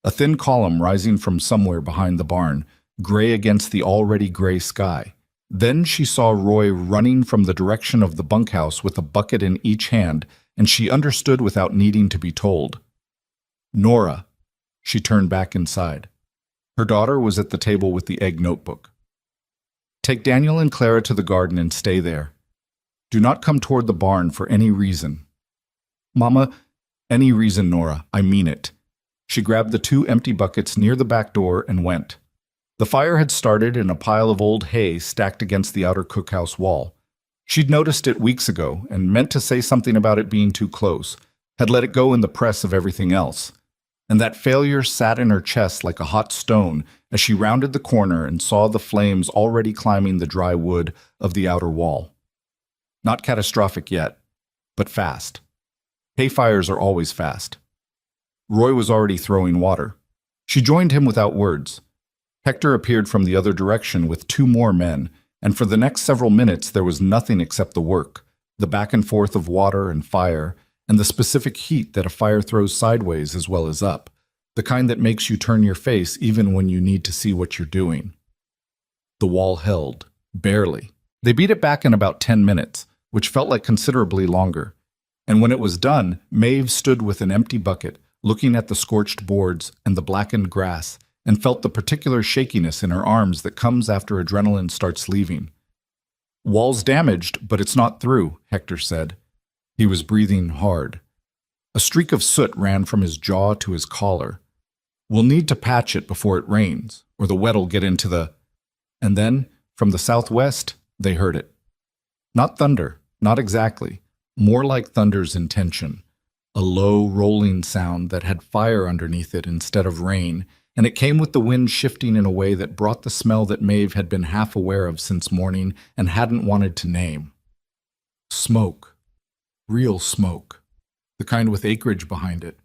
A thin column rising from somewhere behind the barn, gray against the already gray sky. Then she saw Roy running from the direction of the bunkhouse with a bucket in each hand, and she understood without needing to be told. Nora. She turned back inside. Her daughter was at the table with the egg notebook. Take Daniel and Clara to the garden and stay there. Do not come toward the barn for any reason. Mama, any reason, Nora, I mean it. She grabbed the 2 empty buckets near the back door and went. The fire had started in a pile of old hay stacked against the outer cookhouse wall. She'd noticed it weeks ago and meant to say something about it being too close, had let it go in the press of everything else. And that failure sat in her chest like a hot stone as she rounded the corner and saw the flames already climbing the dry wood of the outer wall. Not catastrophic yet, but fast. Hay fires are always fast. Roy was already throwing water. She joined him without words. Hector appeared from the other direction with 2 more men, and for the next several minutes there was nothing except the work, the back and forth of water and fire, and the specific heat that a fire throws sideways as well as up, the kind that makes you turn your face even when you need to see what you're doing. The wall held, barely. They beat it back in about 10 minutes, which felt like considerably longer. And when it was done, Maeve stood with an empty bucket, looking at the scorched boards and the blackened grass, and felt the particular shakiness in her arms that comes after adrenaline starts leaving. "Wall's damaged, but it's not through," Hector said. He was breathing hard. A streak of soot ran from his jaw to his collar. "We'll need to patch it before it rains, or the wet'll get into the—" And then, from the southwest, they heard it. Not thunder, not exactly, more like thunder's intention. A low, rolling sound that had fire underneath it instead of rain, and it came with the wind shifting in a way that brought the smell that Maeve had been half aware of since morning and hadn't wanted to name. Smoke. Real smoke. The kind with acreage behind it.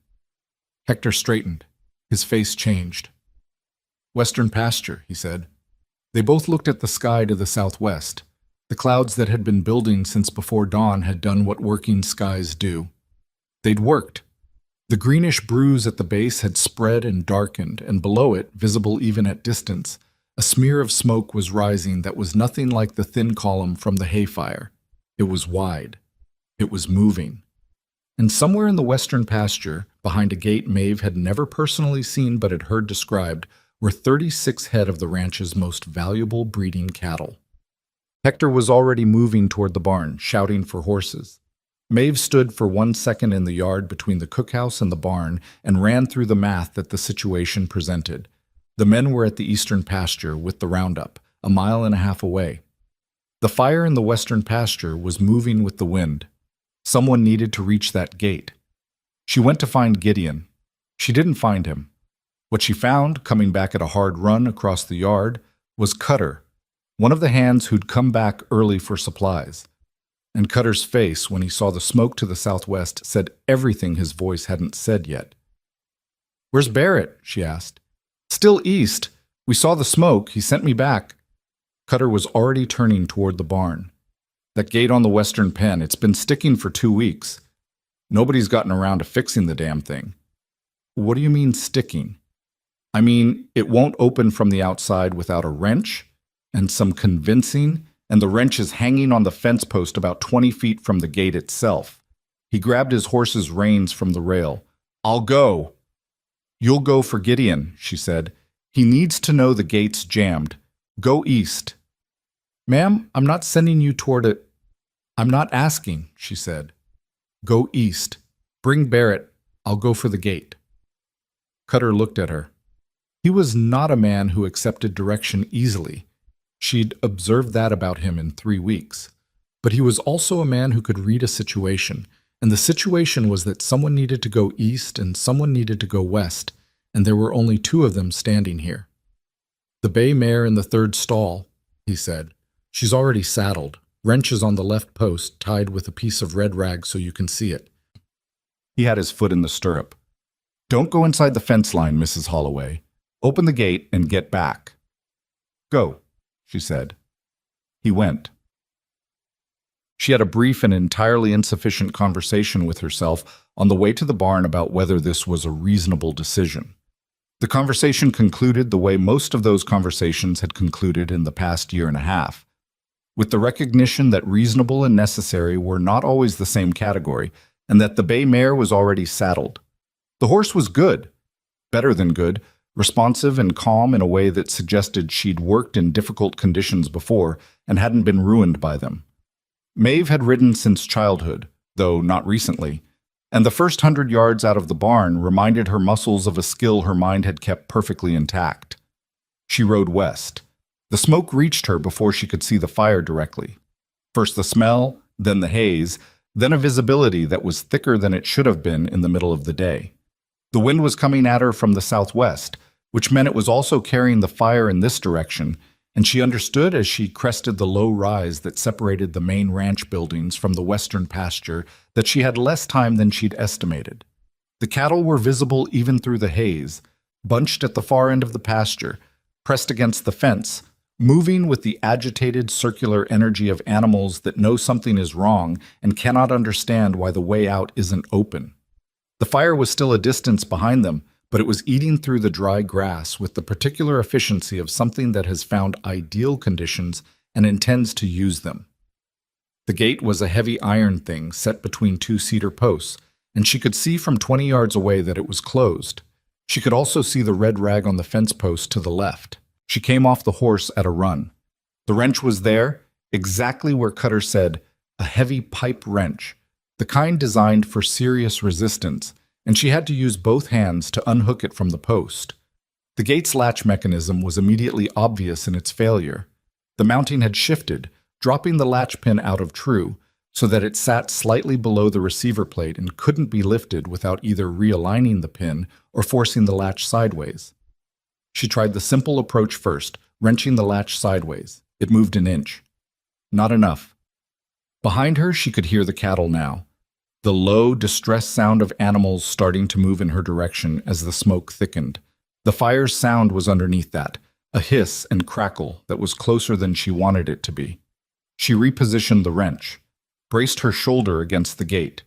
Hector straightened. His face changed. "Western pasture," he said. They both looked at the sky to the southwest. The clouds that had been building since before dawn had done what working skies do. They'd worked. The greenish bruise at the base had spread and darkened, and below it, visible even at distance, a smear of smoke was rising that was nothing like the thin column from the hay fire. It was wide. It was moving. And somewhere in the western pasture, behind a gate Maeve had never personally seen but had heard described, were 36 head of the ranch's most valuable breeding cattle. Hector was already moving toward the barn, shouting for horses. Maeve stood for 1 second in the yard between the cookhouse and the barn and ran through the math that the situation presented. The men were at the eastern pasture with the roundup, a mile and a half away. The fire in the western pasture was moving with the wind. Someone needed to reach that gate. She went to find Gideon. She didn't find him. What she found, coming back at a hard run across the yard, was Cutter, one of the hands who'd come back early for supplies. And Cutter's face, when he saw the smoke to the southwest, said everything his voice hadn't said yet. "Where's Barrett?" she asked. "Still east. We saw the smoke. He sent me back." Cutter was already turning toward the barn. "That gate on the western pen, it's been sticking for 2 weeks. Nobody's gotten around to fixing the damn thing." "What do you mean sticking?" "I mean, it won't open from the outside without a wrench and some convincing, and the wrench is hanging on the fence post about 20 feet from the gate itself." He grabbed his horse's reins from the rail. "I'll go." "You'll go for Gideon," she said. "He needs to know the gate's jammed. Go east." "Ma'am, I'm not sending you toward it." "I'm not asking," she said. "Go east. Bring Barrett. I'll go for the gate." Cutter looked at her. He was not a man who accepted direction easily. She'd observed that about him in 3 weeks. But he was also a man who could read a situation, and the situation was that someone needed to go east and someone needed to go west, and there were only 2 of them standing here. "The bay mare in the 3rd stall," he said. "She's already saddled. Wrench is on the left post, tied with a piece of red rag so you can see it." He had his foot in the stirrup. "Don't go inside the fence line, Mrs. Holloway. Open the gate and get back." "Go," she said. He went. She had a brief and entirely insufficient conversation with herself on the way to the barn about whether this was a reasonable decision. The conversation concluded the way most of those conversations had concluded in the past year and a half, with the recognition that reasonable and necessary were not always the same category, and that the bay mare was already saddled. The horse was good, better than good, responsive and calm in a way that suggested she'd worked in difficult conditions before and hadn't been ruined by them. Maeve had ridden since childhood, though not recently, and the first 100 yards out of the barn reminded her muscles of a skill her mind had kept perfectly intact. She rode west. The smoke reached her before she could see the fire directly. First the smell, then the haze, then a visibility that was thicker than it should have been in the middle of the day. The wind was coming at her from the southwest, which meant it was also carrying the fire in this direction, and she understood as she crested the low rise that separated the main ranch buildings from the western pasture that she had less time than she'd estimated. The cattle were visible even through the haze, bunched at the far end of the pasture, pressed against the fence, moving with the agitated circular energy of animals that know something is wrong and cannot understand why the way out isn't open. The fire was still a distance behind them, but it was eating through the dry grass with the particular efficiency of something that has found ideal conditions and intends to use them. The gate was a heavy iron thing set between two cedar posts, and she could see from 20 yards away that it was closed. She could also see the red rag on the fence post to the left. She came off the horse at a run. The wrench was there, exactly where Cutter said, a heavy pipe wrench, the kind designed for serious resistance, and she had to use both hands to unhook it from the post. The gate's latch mechanism was immediately obvious in its failure. The mounting had shifted, dropping the latch pin out of true, so that it sat slightly below the receiver plate and couldn't be lifted without either realigning the pin or forcing the latch sideways. She tried the simple approach first, wrenching the latch sideways. It moved an inch. Not enough. Behind her, she could hear the cattle now, the low, distressed sound of animals starting to move in her direction as the smoke thickened. The fire's sound was underneath that, a hiss and crackle that was closer than she wanted it to be. She repositioned the wrench, braced her shoulder against the gate,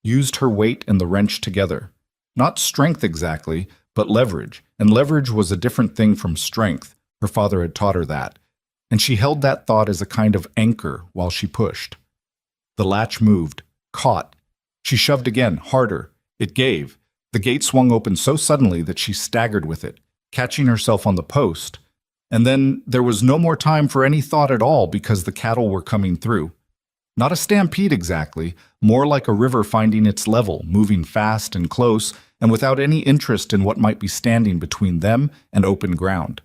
used her weight and the wrench together. Not strength exactly, but leverage, and leverage was a different thing from strength. Her father had taught her that, and she held that thought as a kind of anchor while she pushed. The latch moved, caught. She shoved again, harder. It gave. The gate swung open so suddenly that she staggered with it, catching herself on the post. And then there was no more time for any thought at all because the cattle were coming through. Not a stampede exactly, more like a river finding its level, moving fast and close, and without any interest in what might be standing between them and open ground.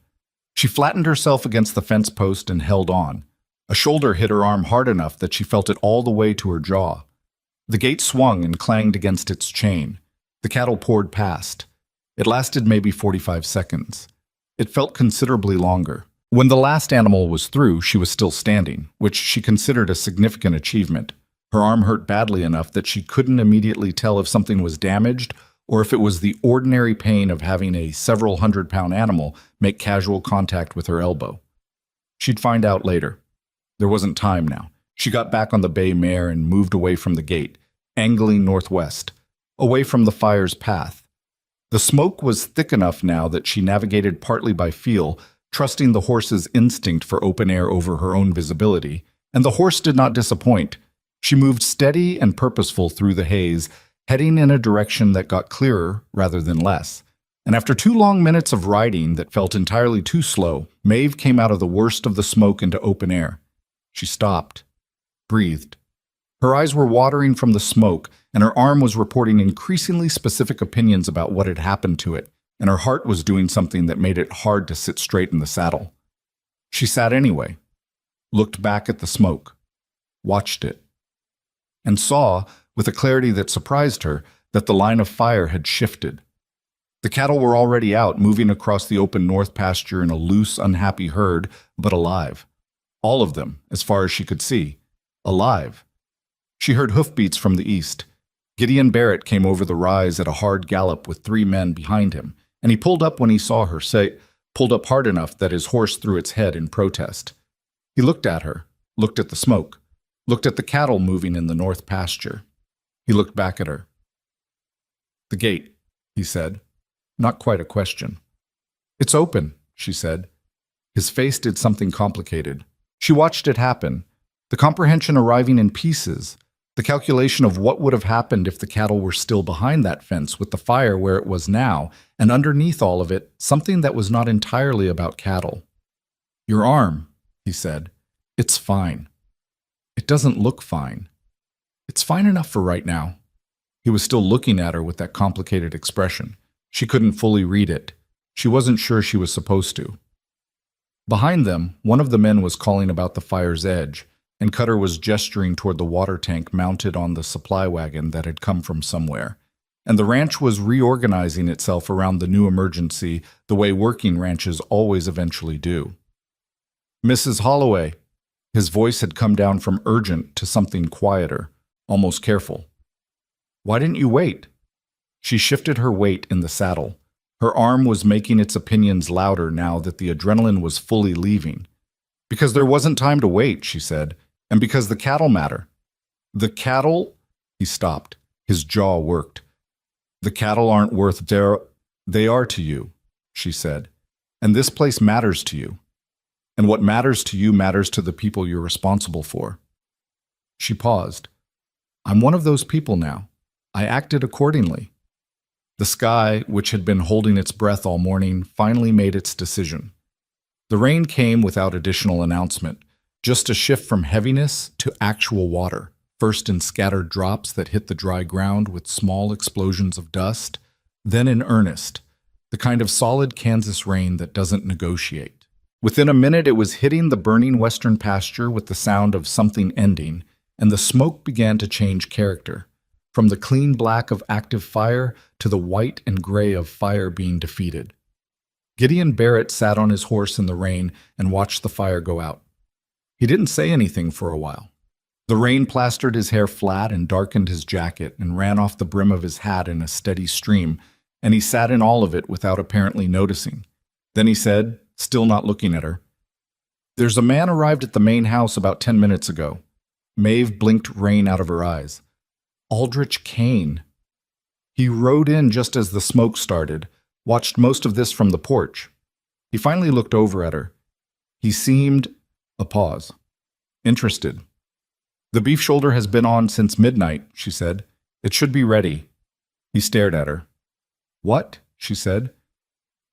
She flattened herself against the fence post and held on. A shoulder hit her arm hard enough that she felt it all the way to her jaw. The gate swung and clanged against its chain. The cattle poured past. It lasted maybe 45 seconds. It felt considerably longer. When the last animal was through, she was still standing, which she considered a significant achievement. Her arm hurt badly enough that she couldn't immediately tell if something was damaged or if it was the ordinary pain of having a several hundred-pound animal make casual contact with her elbow. She'd find out later. There wasn't time now. She got back on the bay mare and moved away from the gate, angling northwest, away from the fire's path. The smoke was thick enough now that she navigated partly by feel, trusting the horse's instinct for open air over her own visibility, and the horse did not disappoint. She moved steady and purposeful through the haze, heading in a direction that got clearer rather than less. And after 2 long minutes of riding that felt entirely too slow, Maeve came out of the worst of the smoke into open air. She stopped, breathed. Her eyes were watering from the smoke, and her arm was reporting increasingly specific opinions about what had happened to it, and her heart was doing something that made it hard to sit straight in the saddle. She sat anyway, looked back at the smoke, watched it, and saw, with a clarity that surprised her, that the line of fire had shifted. The cattle were already out, moving across the open north pasture in a loose, unhappy herd, but alive. All of them, as far as she could see. Alive. She heard hoofbeats from the east. Gideon Barrett came over the rise at a hard gallop with 3 men behind him, and he pulled up when he saw her, pulled up hard enough that his horse threw its head in protest. He looked at her, looked at the smoke, looked at the cattle moving in the north pasture. He looked back at her. "The gate," he said. Not quite a question. "It's open," she said. His face did something complicated. She watched it happen, the comprehension arriving in pieces, the calculation of what would have happened if the cattle were still behind that fence with the fire where it was now, and underneath all of it, something that was not entirely about cattle. "Your arm," he said. "It's fine. It doesn't look fine. It's fine enough for right now." He was still looking at her with that complicated expression. She couldn't fully read it. She wasn't sure she was supposed to. Behind them, one of the men was calling about the fire's edge, and Cutter was gesturing toward the water tank mounted on the supply wagon that had come from somewhere. And the ranch was reorganizing itself around the new emergency the way working ranches always eventually do. "Mrs. Holloway." His voice had come down from urgent to something quieter, almost careful. "Why didn't you wait?" She shifted her weight in the saddle. Her arm was making its opinions louder now that the adrenaline was fully leaving. "Because there wasn't time to wait," she said, "and because the cattle matter." "The cattle?" He stopped. His jaw worked. "The cattle aren't worth they are to you," she said. "And this place matters to you. And what matters to you matters to the people you're responsible for." She paused. I'm one of those people now. I acted accordingly. The sky, which had been holding its breath all morning, finally made its decision. The rain came without additional announcement, just a shift from heaviness to actual water, first in scattered drops that hit the dry ground with small explosions of dust, then in earnest, the kind of solid Kansas rain that doesn't negotiate. Within a minute, it was hitting the burning western pasture with the sound of something ending, and the smoke began to change character, from the clean black of active fire to the white and gray of fire being defeated. Gideon Barrett sat on his horse in the rain and watched the fire go out. He didn't say anything for a while. The rain plastered his hair flat and darkened his jacket and ran off the brim of his hat in a steady stream, and he sat in all of it without apparently noticing. Then he said, still not looking at her, "There's a man arrived at the main house about 10 minutes ago." Maeve blinked rain out of her eyes. Aldrich Kane. He rode in just as the smoke started, watched most of this from the porch. He finally looked over at her. He seemed, a pause, interested. "The beef shoulder has been on since midnight," she said. "It should be ready." He stared at her. "What?" she said.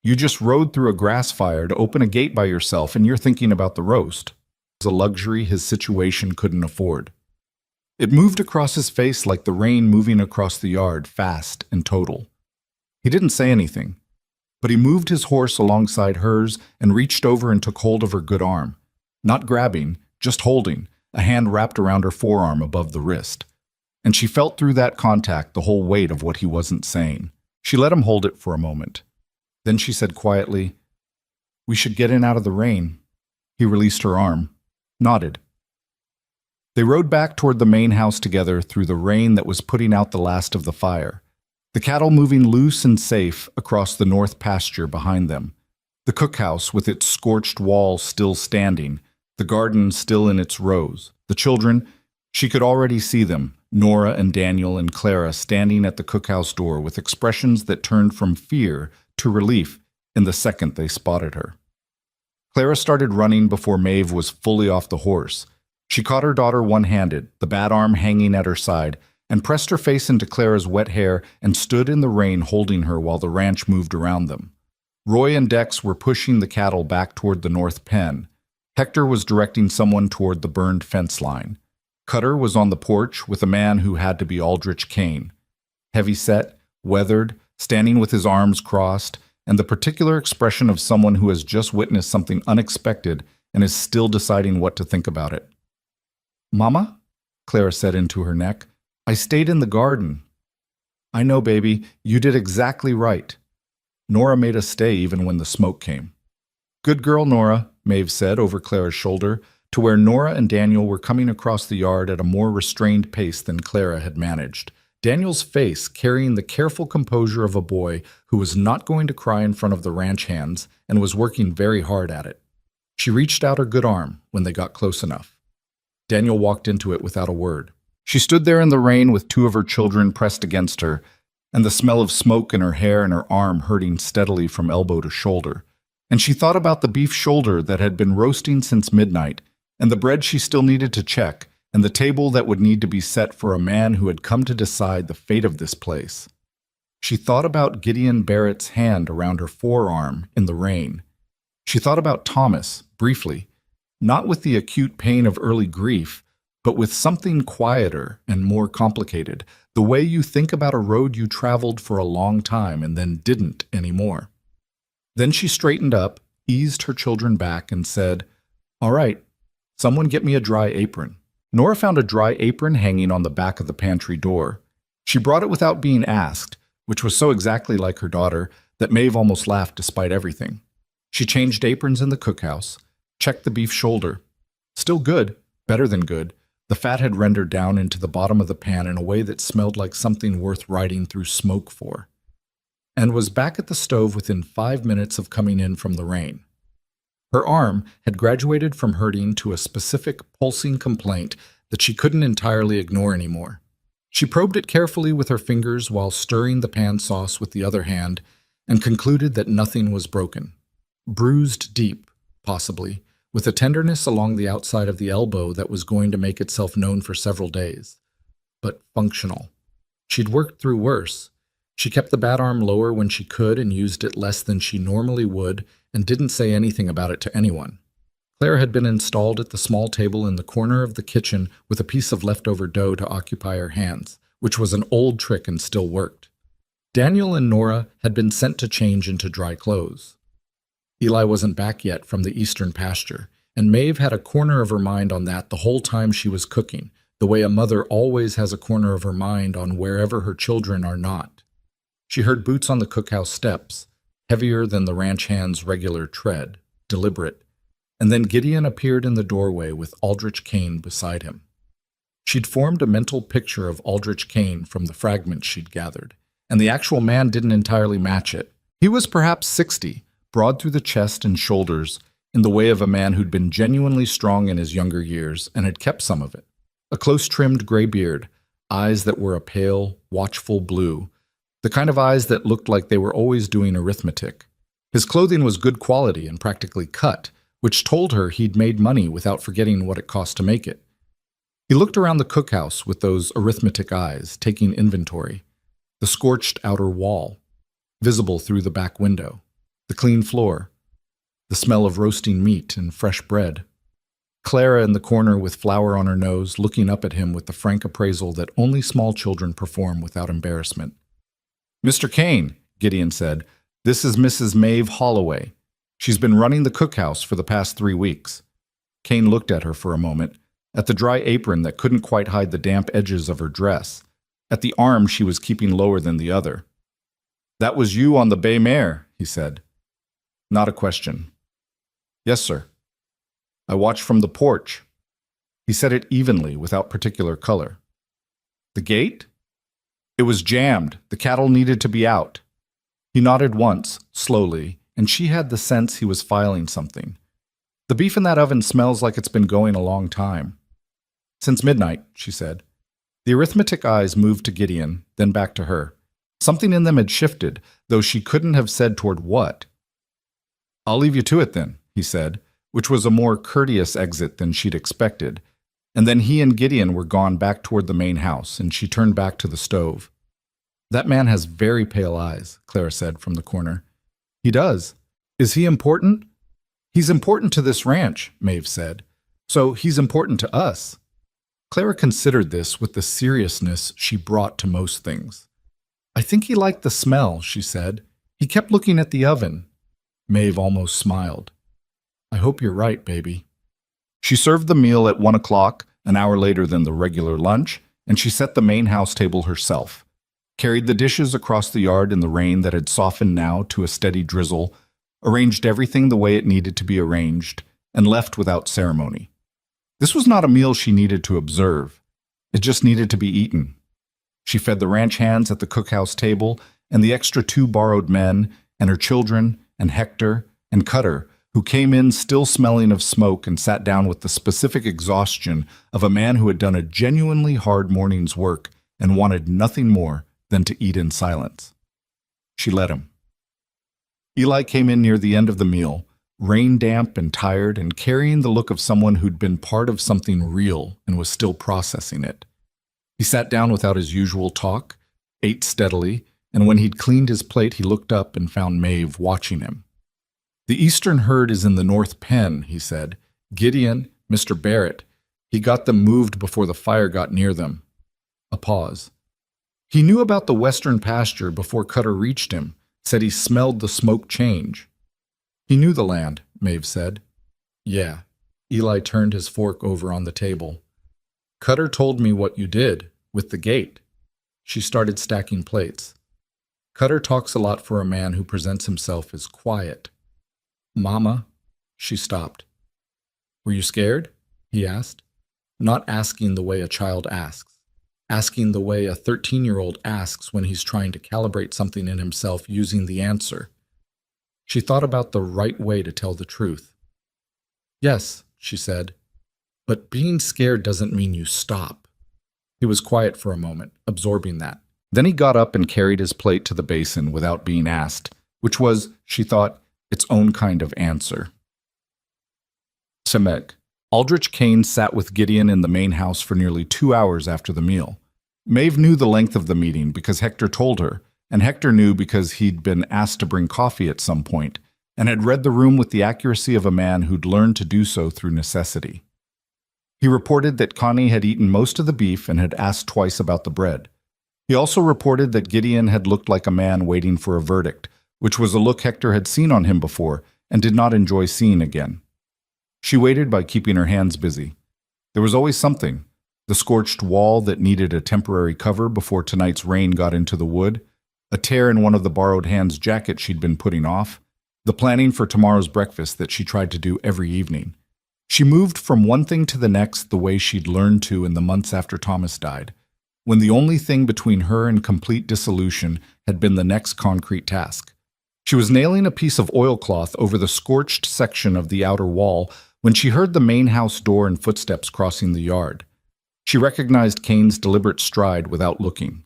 "You just rode through a grass fire to open a gate by yourself, and you're thinking about the roast." It was a luxury his situation couldn't afford. It moved across his face like the rain moving across the yard, fast and total. He didn't say anything, but he moved his horse alongside hers and reached over and took hold of her good arm. Not grabbing, just holding, a hand wrapped around her forearm above the wrist. And she felt through that contact the whole weight of what he wasn't saying. She let him hold it for a moment. Then she said quietly, "We should get in out of the rain." He released her arm, nodded. They rode back toward the main house together through the rain that was putting out the last of the fire, the cattle moving loose and safe across the north pasture behind them, the cookhouse with its scorched walls still standing, the garden still in its rows, the children, she could already see them, Nora and Daniel and Clara standing at the cookhouse door with expressions that turned from fear to relief in the second they spotted her. Clara started running before Maeve was fully off the horse. She caught her daughter one-handed, the bad arm hanging at her side, and pressed her face into Clara's wet hair and stood in the rain holding her while the ranch moved around them. Roy and Dex were pushing the cattle back toward the north pen. Hector was directing someone toward the burned fence line. Cutter was on the porch with a man who had to be Aldrich Kane. Heavy-set, weathered, standing with his arms crossed, and the particular expression of someone who has just witnessed something unexpected and is still deciding what to think about it. "Mama?" Clara said into her neck. "I stayed in the garden." "I know, baby. You did exactly right." Nora made us stay even when the smoke came. "Good girl, Nora," Maeve said over Clara's shoulder, to where Nora and Daniel were coming across the yard at a more restrained pace than Clara had managed. Daniel's face carrying the careful composure of a boy who was not going to cry in front of the ranch hands and was working very hard at it. She reached out her good arm when they got close enough. Daniel walked into it without a word. She stood there in the rain with two of her children pressed against her, and the smell of smoke in her hair and her arm hurting steadily from elbow to shoulder. And she thought about the beef shoulder that had been roasting since midnight, and the bread she still needed to check, and the table that would need to be set for a man who had come to decide the fate of this place. She thought about Gideon Barrett's hand around her forearm in the rain. She thought about Thomas, briefly, not with the acute pain of early grief, but with something quieter and more complicated, the way you think about a road you traveled for a long time and then didn't anymore. Then she straightened up, eased her children back, and said, "All right, someone get me a dry apron." Nora found a dry apron hanging on the back of the pantry door. She brought it without being asked, which was so exactly like her daughter that Maeve almost laughed despite everything. She changed aprons in the cookhouse, checked the beef shoulder. Still good, better than good. The fat had rendered down into the bottom of the pan in a way that smelled like something worth riding through smoke for, and was back at the stove within 5 minutes of coming in from the rain. Her arm had graduated from hurting to a specific pulsing complaint that she couldn't entirely ignore anymore. She probed it carefully with her fingers while stirring the pan sauce with the other hand and concluded that nothing was broken. Bruised deep, possibly, with a tenderness along the outside of the elbow that was going to make itself known for several days. But functional. She'd worked through worse. She kept the bat arm lower when she could and used it less than she normally would and didn't say anything about it to anyone. Claire had been installed at the small table in the corner of the kitchen with a piece of leftover dough to occupy her hands, which was an old trick and still worked. Daniel and Nora had been sent to change into dry clothes. Eli wasn't back yet from the eastern pasture, and Maeve had a corner of her mind on that the whole time she was cooking, the way a mother always has a corner of her mind on wherever her children are not. She heard boots on the cookhouse steps, heavier than the ranch hand's regular tread, deliberate, and then Gideon appeared in the doorway with Aldrich Kane beside him. She'd formed a mental picture of Aldrich Kane from the fragments she'd gathered, and the actual man didn't entirely match it. He was perhaps 60, broad through the chest and shoulders, in the way of a man who'd been genuinely strong in his younger years and had kept some of it. A close-trimmed gray beard, eyes that were a pale, watchful blue, the kind of eyes that looked like they were always doing arithmetic. His clothing was good quality and practically cut, which told her he'd made money without forgetting what it cost to make it. He looked around the cookhouse with those arithmetic eyes, taking inventory. The scorched outer wall, visible through the back window, the clean floor, the smell of roasting meat and fresh bread. Clara in the corner with flour on her nose, looking up at him with the frank appraisal that only small children perform without embarrassment. "Mr. Kane," Gideon said, "this is Mrs. Maeve Holloway. She's been running the cookhouse for the past 3 weeks." Kane looked at her for a moment, at the dry apron that couldn't quite hide the damp edges of her dress, at the arm she was keeping lower than the other. "That was you on the bay mare," he said. Not a question. "Yes, sir. I watched from the porch." He said it evenly, without particular color. "The gate?" "It was jammed. The cattle needed to be out." He nodded once, slowly, and she had the sense he was filing something. "The beef in that oven smells like it's been going a long time." "Since midnight," she said. The arithmetic eyes moved to Gideon, then back to her. Something in them had shifted, though she couldn't have said toward what. "I'll leave you to it then," he said, which was a more courteous exit than she'd expected, and then he and Gideon were gone back toward the main house, and she turned back to the stove. "That man has very pale eyes," Clara said from the corner. "He does. Is he important?" "He's important to this ranch," Maeve said. "So he's important to us." Clara considered this with the seriousness she brought to most things. "I think he liked the smell," she said. "He kept looking at the oven." Maeve almost smiled. "I hope you're right, baby." She served the meal at 1 o'clock, an hour later than the regular lunch, and she set the main house table herself, carried the dishes across the yard in the rain that had softened now to a steady drizzle, arranged everything the way it needed to be arranged, and left without ceremony. This was not a meal she needed to observe. It just needed to be eaten. She fed the ranch hands at the cookhouse table and the extra 2 borrowed men and her children and Hector and Cutter, who came in still smelling of smoke and sat down with the specific exhaustion of a man who had done a genuinely hard morning's work and wanted nothing more than to eat in silence. She let him. Eli came in near the end of the meal, rain-damp and tired, and carrying the look of someone who'd been part of something real and was still processing it. He sat down without his usual talk, ate steadily, and when he'd cleaned his plate, he looked up and found Maeve watching him. "The eastern herd is in the north pen," he said. "Gideon, Mr. Barrett, he got them moved before the fire got near them." A pause. "He knew about the western pasture before Cutter reached him, said he smelled the smoke change." "He knew the land," Maeve said. "Yeah." Eli turned his fork over on the table. "Cutter told me what you did, with the gate." She started stacking plates. "Cutter talks a lot for a man who presents himself as quiet." "Mama," she stopped. "Were you scared?" he asked. Not asking the way a child asks. Asking the way a 13-year-old asks when he's trying to calibrate something in himself using the answer. She thought about the right way to tell the truth. "Yes," she said, "but being scared doesn't mean you stop." He was quiet for a moment, absorbing that. Then he got up and carried his plate to the basin without being asked, which was, she thought, its own kind of answer. Semek. Aldrich Kane sat with Gideon in the main house for nearly 2 hours after the meal. Maeve knew the length of the meeting because Hector told her, and Hector knew because he'd been asked to bring coffee at some point, and had read the room with the accuracy of a man who'd learned to do so through necessity. He reported that Connie had eaten most of the beef and had asked twice about the bread. He also reported that Gideon had looked like a man waiting for a verdict, which was a look Hector had seen on him before and did not enjoy seeing again. She waited by keeping her hands busy. There was always something: the scorched wall that needed a temporary cover before tonight's rain got into the wood, a tear in one of the borrowed hands' jacket she'd been putting off, the planning for tomorrow's breakfast that she tried to do every evening. She moved from one thing to the next the way she'd learned to in the months after Thomas died, when the only thing between her and complete dissolution had been the next concrete task. She was nailing a piece of oilcloth over the scorched section of the outer wall when she heard the main house door and footsteps crossing the yard. She recognized Kane's deliberate stride without looking.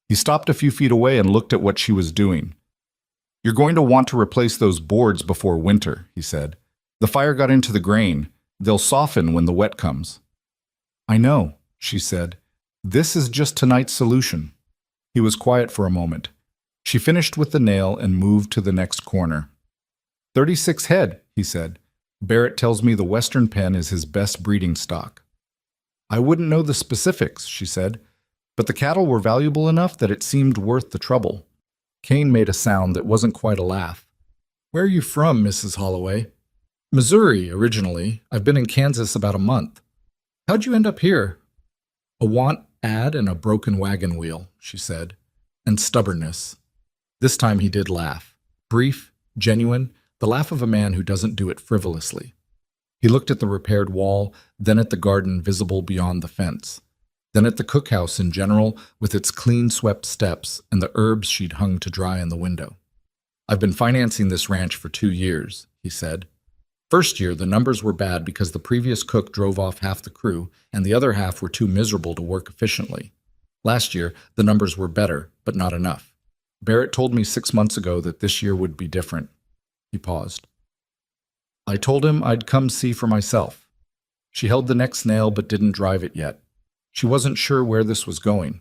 He stopped a few feet away and looked at what she was doing. "You're going to want to replace those boards before winter," he said. "The fire got into the grain. They'll soften when the wet comes." "I know," she said. "This is just tonight's solution." He was quiet for a moment. She finished with the nail and moved to the next corner. 36 head, he said. "Barrett tells me the Western pen is his best breeding stock." "I wouldn't know the specifics," she said, "but the cattle were valuable enough that it seemed worth the trouble." Kane made a sound that wasn't quite a laugh. "Where are you from, Mrs. Holloway?" "Missouri, originally. I've been in Kansas about a month." "How'd you end up here?" "A want ad and a broken wagon wheel," she said, "and stubbornness." This time he did laugh. Brief, genuine, the laugh of a man who doesn't do it frivolously. He looked at the repaired wall, then at the garden visible beyond the fence, then at the cookhouse in general with its clean-swept steps and the herbs she'd hung to dry in the window. "I've been financing this ranch for 2 years," he said. "First year, the numbers were bad because the previous cook drove off half the crew and the other half were too miserable to work efficiently. Last year, the numbers were better, but not enough. Barrett told me 6 months ago that this year would be different." He paused. "I told him I'd come see for myself." She held the next nail but didn't drive it yet. She wasn't sure where this was going.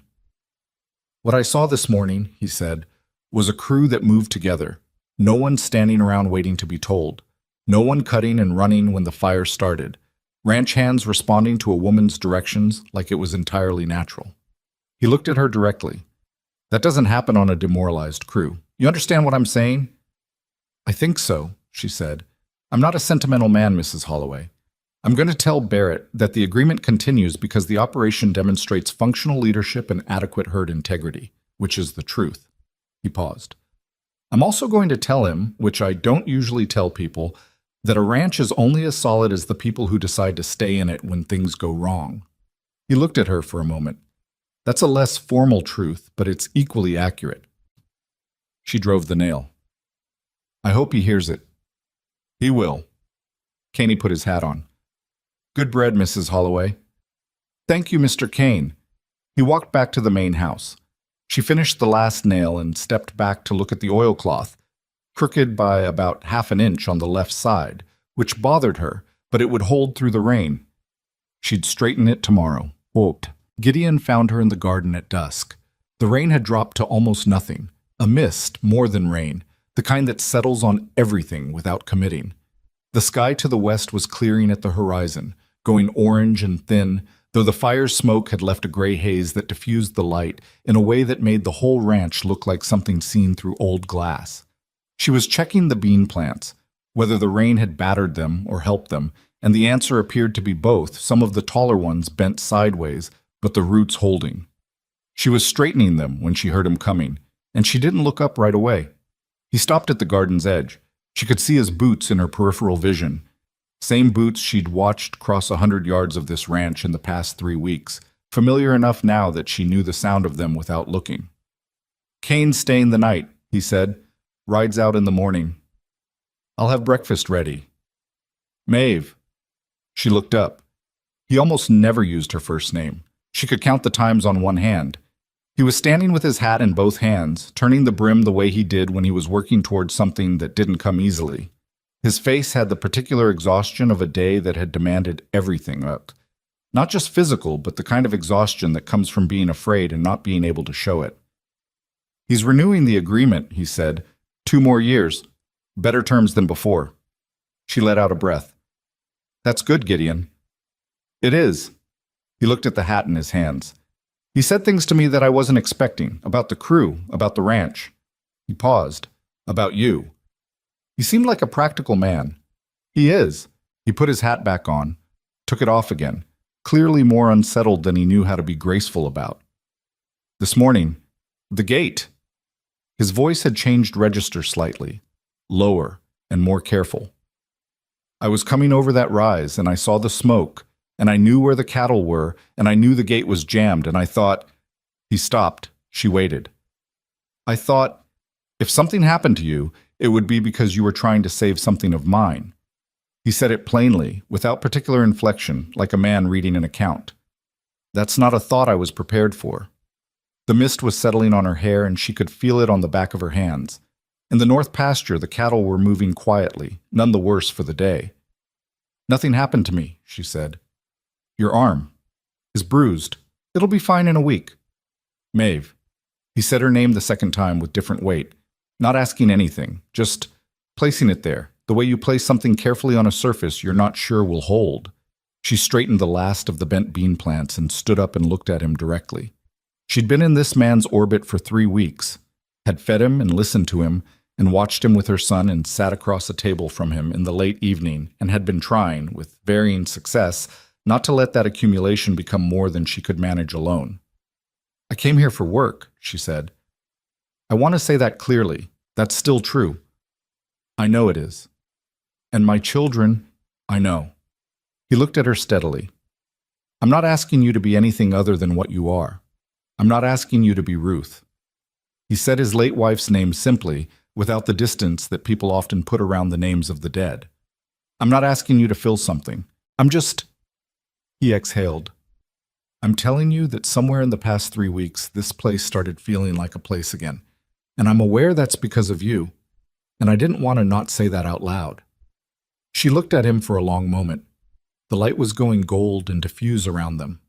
"What I saw this morning," he said, "was a crew that moved together. No one standing around waiting to be told. No one cutting and running when the fire started. Ranch hands responding to a woman's directions like it was entirely natural." He looked at her directly. "That doesn't happen on a demoralized crew. You understand what I'm saying?" "I think so," she said. "I'm not a sentimental man, Mrs. Holloway. I'm going to tell Barrett that the agreement continues because the operation demonstrates functional leadership and adequate herd integrity, which is the truth." He paused. "I'm also going to tell him, which I don't usually tell people, that a ranch is only as solid as the people who decide to stay in it when things go wrong." He looked at her for a moment. "That's a less formal truth, but it's equally accurate." She drove the nail. "I hope he hears it." "He will." Caney put his hat on. "Good bread, Mrs. Holloway." "Thank you, Mr. Kane." He walked back to the main house. She finished the last nail and stepped back to look at the oilcloth, crooked by about half an inch on the left side, which bothered her, but it would hold through the rain. She'd straighten it tomorrow. Quote. Gideon found her in the garden at dusk. The rain had dropped to almost nothing, a mist more than rain, the kind that settles on everything without committing. The sky to the west was clearing at the horizon, going orange and thin, though the fire's smoke had left a gray haze that diffused the light in a way that made the whole ranch look like something seen through old glass. She was checking the bean plants, whether the rain had battered them or helped them, and the answer appeared to be both, some of the taller ones bent sideways, but the roots holding. She was straightening them when she heard him coming, and she didn't look up right away. He stopped at the garden's edge. She could see his boots in her peripheral vision. Same boots she'd watched cross 100 yards of this ranch in the past 3 weeks, familiar enough now that she knew the sound of them without looking. "Kane's staying the night," he said. "Rides out in the morning. I'll have breakfast ready." "Maeve." She looked up. He almost never used her first name. She could count the times on one hand. He was standing with his hat in both hands, turning the brim the way he did when he was working towards something that didn't come easily. His face had the particular exhaustion of a day that had demanded everything up. Not just physical, but the kind of exhaustion that comes from being afraid and not being able to show it. He's renewing the agreement, he said. 2 more years. Better terms than before. She let out a breath. That's good, Gideon. It is. He looked at the hat in his hands. He said things to me that I wasn't expecting, about the crew, about the ranch. He paused. About you. He seemed like a practical man. He is. He put his hat back on, took it off again, clearly more unsettled than he knew how to be graceful about. This morning, the gate. His voice had changed register slightly, lower and more careful. I was coming over that rise, and I saw the smoke, and I knew where the cattle were, and I knew the gate was jammed, and I thought... He stopped. She waited. I thought, if something happened to you, it would be because you were trying to save something of mine. He said it plainly, without particular inflection, like a man reading an account. That's not a thought I was prepared for. The mist was settling on her hair, and she could feel it on the back of her hands. In the north pasture, the cattle were moving quietly, none the worse for the day. Nothing happened to me, she said. Your arm is bruised. It'll be fine in a week. Maeve. He said her name the second time with different weight, not asking anything, just placing it there, the way you place something carefully on a surface you're not sure will hold. She straightened the last of the bent bean plants and stood up and looked at him directly. She'd been in this man's orbit for 3 weeks, had fed him and listened to him, and watched him with her son and sat across a table from him in the late evening and had been trying, with varying success, not to let that accumulation become more than she could manage alone. I came here for work, she said. I want to say that clearly. That's still true. I know it is. And my children, I know. He looked at her steadily. I'm not asking you to be anything other than what you are. I'm not asking you to be Ruth. He said his late wife's name simply, without the distance that people often put around the names of the dead. I'm not asking you to fill something. I'm just... He exhaled. I'm telling you that somewhere in the past 3 weeks, this place started feeling like a place again. And I'm aware that's because of you. And I didn't want to not say that out loud. She looked at him for a long moment. The light was going gold and diffuse around them.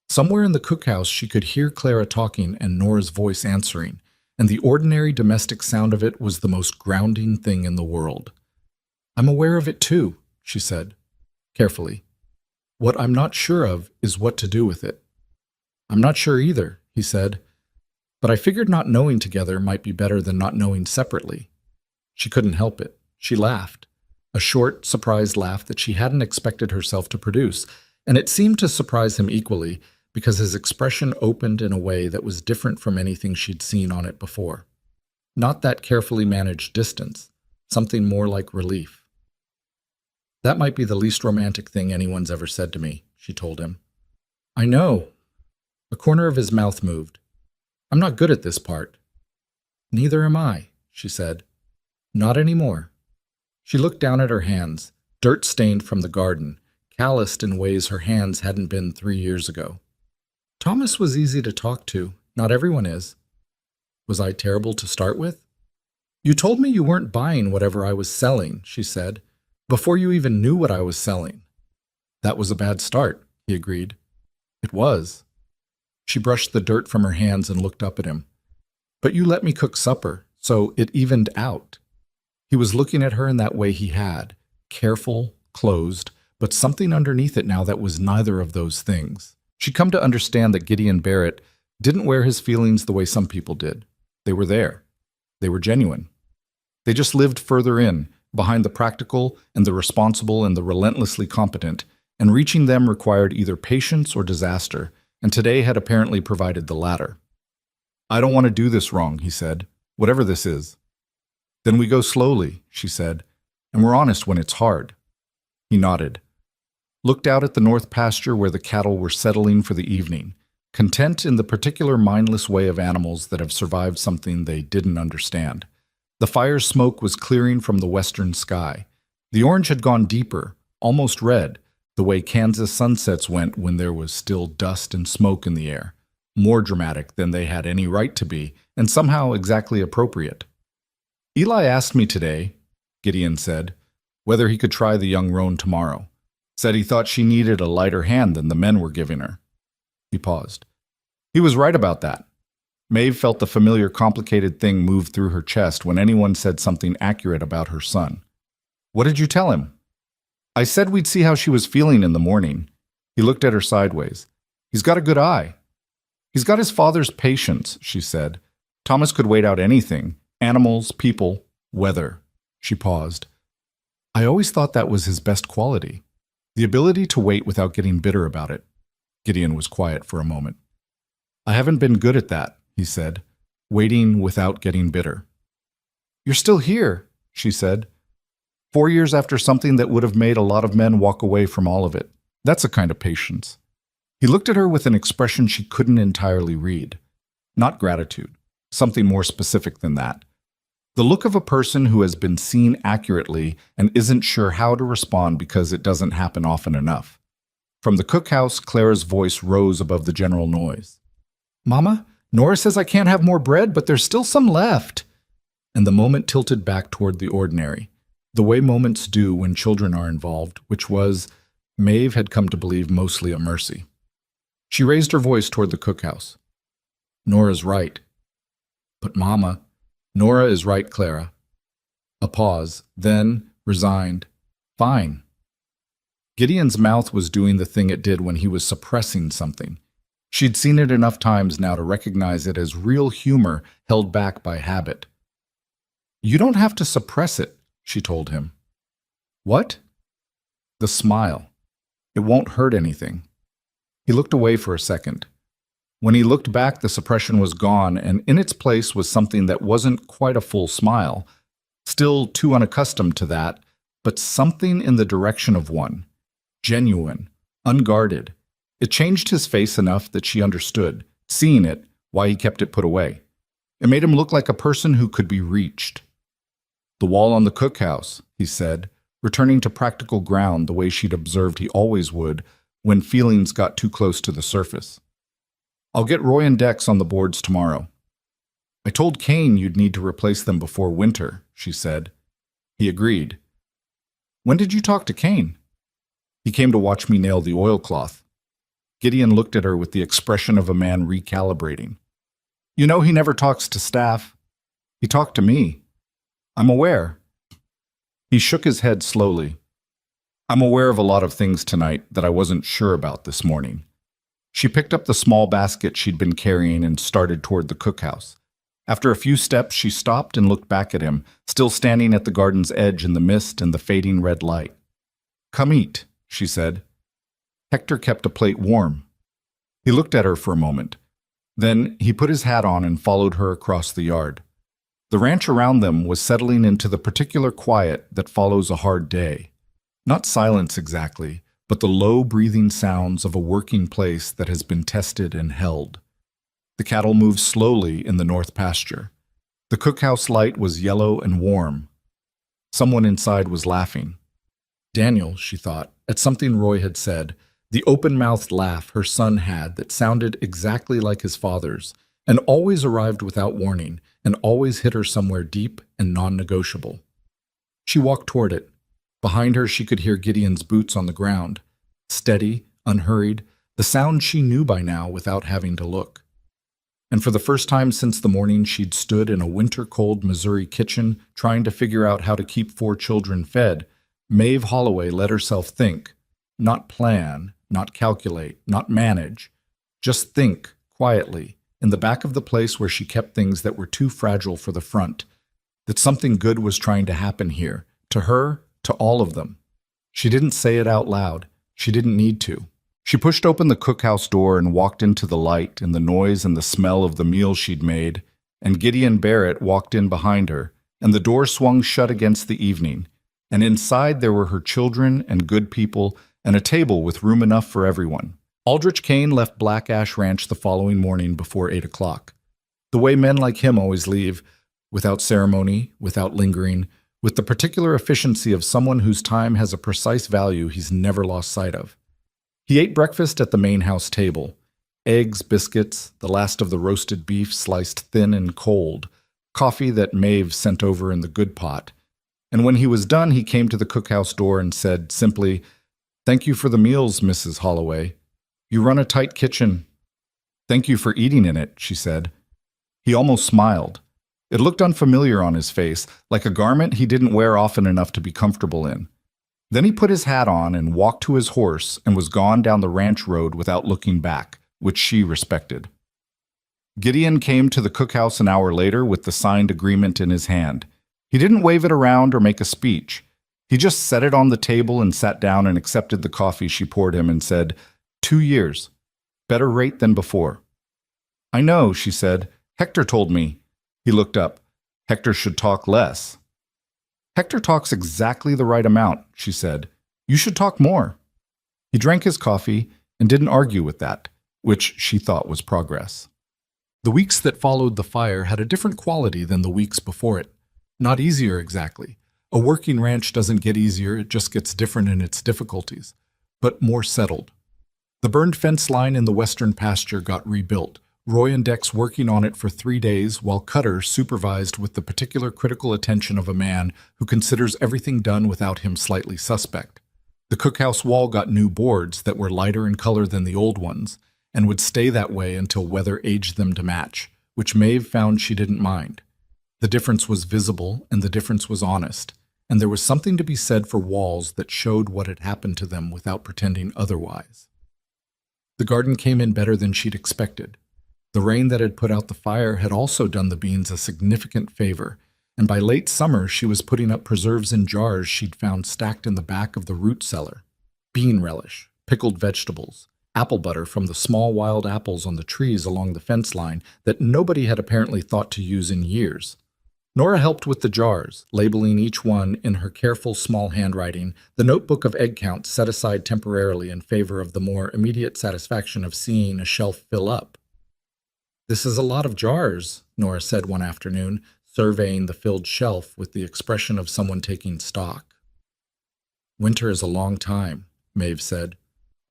Somewhere in the cookhouse, she could hear Clara talking and Nora's voice answering, and the ordinary domestic sound of it was the most grounding thing in the world. I'm aware of it too, she said, carefully. What I'm not sure of is what to do with it. I'm not sure either, he said, but I figured not knowing together might be better than not knowing separately. She couldn't help it. She laughed, a short, surprised laugh that she hadn't expected herself to produce, and it seemed to surprise him equally, because his expression opened in a way that was different from anything she'd seen on it before. Not that carefully managed distance, something more like relief. That might be the least romantic thing anyone's ever said to me, she told him. I know. A corner of his mouth moved. I'm not good at this part. Neither am I, she said. Not anymore. She looked down at her hands, dirt-stained from the garden, calloused in ways her hands hadn't been 3 years ago. Thomas was easy to talk to. Not everyone is. Was I terrible to start with? You told me you weren't buying whatever I was selling, she said, before you even knew what I was selling. That was a bad start, he agreed. It was. She brushed the dirt from her hands and looked up at him. But you let me cook supper, so it evened out. He was looking at her in that way he had, careful, closed, but something underneath it now that was neither of those things. She'd come to understand that Gideon Barrett didn't wear his feelings the way some people did. They were there. They were genuine. They just lived further in, behind the practical and the responsible and the relentlessly competent, and reaching them required either patience or disaster, and today had apparently provided the latter. I don't want to do this wrong, he said, whatever this is. Then we go slowly, she said, and we're honest when it's hard. He nodded. Looked out at the north pasture where the cattle were settling for the evening, content in the particular mindless way of animals that have survived something they didn't understand. The fire's smoke was clearing from the western sky. The orange had gone deeper, almost red, the way Kansas sunsets went when there was still dust and smoke in the air, more dramatic than they had any right to be, and somehow exactly appropriate. Eli asked me today, Gideon said, whether he could try the young roan tomorrow. Said he thought she needed a lighter hand than the men were giving her. He paused. He was right about that. Maeve felt the familiar complicated thing move through her chest when anyone said something accurate about her son. What did you tell him? I said we'd see how she was feeling in the morning. He looked at her sideways. He's got a good eye. He's got his father's patience, she said. Thomas could wait out anything. Animals, people, weather. She paused. I always thought that was his best quality. The ability to wait without getting bitter about it. Gideon was quiet for a moment. I haven't been good at that, he said, waiting without getting bitter. You're still here, she said. 4 years after something that would have made a lot of men walk away from all of it. That's a kind of patience. He looked at her with an expression she couldn't entirely read. Not gratitude, something more specific than that. The look of a person who has been seen accurately and isn't sure how to respond because it doesn't happen often enough. From the cookhouse, Clara's voice rose above the general noise. Mama, Nora says I can't have more bread, but there's still some left. And the moment tilted back toward the ordinary, the way moments do when children are involved, which was, Maeve had come to believe, mostly a mercy. She raised her voice toward the cookhouse. Nora's right. But Mama, Nora is right, Clara. A pause, then, resigned, fine. Gideon's mouth was doing the thing it did when he was suppressing something. She'd seen it enough times now to recognize it as real humor held back by habit. You don't have to suppress it, she told him. What? The smile. It won't hurt anything. He looked away for a second. When he looked back, the suppression was gone, and in its place was something that wasn't quite a full smile, still too unaccustomed to that, but something in the direction of one. Genuine, unguarded. It changed his face enough that she understood, seeing it, why he kept it put away. It made him look like a person who could be reached. The wall on the cookhouse, he said, returning to practical ground the way she'd observed he always would when feelings got too close to the surface. I'll get Roy and Dex on the boards tomorrow. I told Kane you'd need to replace them before winter, she said. He agreed. When did you talk to Kane? He came to watch me nail the oilcloth. Gideon looked at her with the expression of a man recalibrating. You know he never talks to staff. He talked to me. I'm aware. He shook his head slowly. I'm aware of a lot of things tonight that I wasn't sure about this morning. She picked up the small basket she'd been carrying and started toward the cookhouse. After a few steps, she stopped and looked back at him, still standing at the garden's edge in the mist and the fading red light. Come eat, she said. Hector kept a plate warm. He looked at her for a moment. Then he put his hat on and followed her across the yard. The ranch around them was settling into the particular quiet that follows a hard day. Not silence exactly, but the low breathing sounds of a working place that has been tested and held. The cattle moved slowly in the north pasture. The cookhouse light was yellow and warm. Someone inside was laughing. Daniel, she thought, at something Roy had said, the open-mouthed laugh her son had that sounded exactly like his father's, and always arrived without warning, and always hit her somewhere deep and non-negotiable. She walked toward it. Behind her she could hear Gideon's boots on the ground. Steady, unhurried, the sound she knew by now without having to look. And for the first time since the morning she'd stood in a winter-cold Missouri kitchen trying to figure out how to keep 4 children fed, Maeve Holloway let herself think, not plan, not calculate, not manage, just think, quietly, in the back of the place where she kept things that were too fragile for the front, that something good was trying to happen here, to her, to all of them. She didn't say it out loud. She didn't need to. She pushed open the cookhouse door and walked into the light and the noise and the smell of the meal she'd made, and Gideon Barrett walked in behind her, and the door swung shut against the evening, and inside there were her children and good people and a table with room enough for everyone. Aldrich Kane left Black Ash Ranch the following morning before 8 o'clock. The way men like him always leave, without ceremony, without lingering, with the particular efficiency of someone whose time has a precise value he's never lost sight of. He ate breakfast at the main house table. Eggs, biscuits, the last of the roasted beef sliced thin and cold, coffee that Maeve sent over in the good pot, And when he was done, he came to the cookhouse door and said simply, "Thank you for the meals, Mrs. Holloway. You run a tight kitchen." "Thank you for eating in it," she said. He almost smiled. It looked unfamiliar on his face, like a garment he didn't wear often enough to be comfortable in. Then he put his hat on and walked to his horse and was gone down the ranch road without looking back, which she respected. Gideon came to the cookhouse an hour later with the signed agreement in his hand. He didn't wave it around or make a speech. He just set it on the table and sat down and accepted the coffee she poured him and said, 2 years. Better rate than before." "I know," she said. "Hector told me." He looked up. "Hector should talk less." "Hector talks exactly the right amount," she said. "You should talk more." He drank his coffee and didn't argue with that, which she thought was progress. The weeks that followed the fire had a different quality than the weeks before it. Not easier exactly. A working ranch doesn't get easier, it just gets different in its difficulties, but more settled. The burned fence line in the western pasture got rebuilt, Roy and Dex working on it for 3 days, while Cutter supervised with the particular critical attention of a man who considers everything done without him slightly suspect. The cookhouse wall got new boards that were lighter in color than the old ones, and would stay that way until weather aged them to match, which Maeve found she didn't mind. The difference was visible, and the difference was honest, and there was something to be said for walls that showed what had happened to them without pretending otherwise. The garden came in better than she'd expected. The rain that had put out the fire had also done the beans a significant favor, and by late summer she was putting up preserves in jars she'd found stacked in the back of the root cellar. Bean relish, pickled vegetables, apple butter from the small wild apples on the trees along the fence line that nobody had apparently thought to use in years. Nora helped with the jars, labeling each one in her careful small handwriting, the notebook of egg counts set aside temporarily in favor of the more immediate satisfaction of seeing a shelf fill up. "This is a lot of jars," Nora said one afternoon, surveying the filled shelf with the expression of someone taking stock. "Winter is a long time," Maeve said.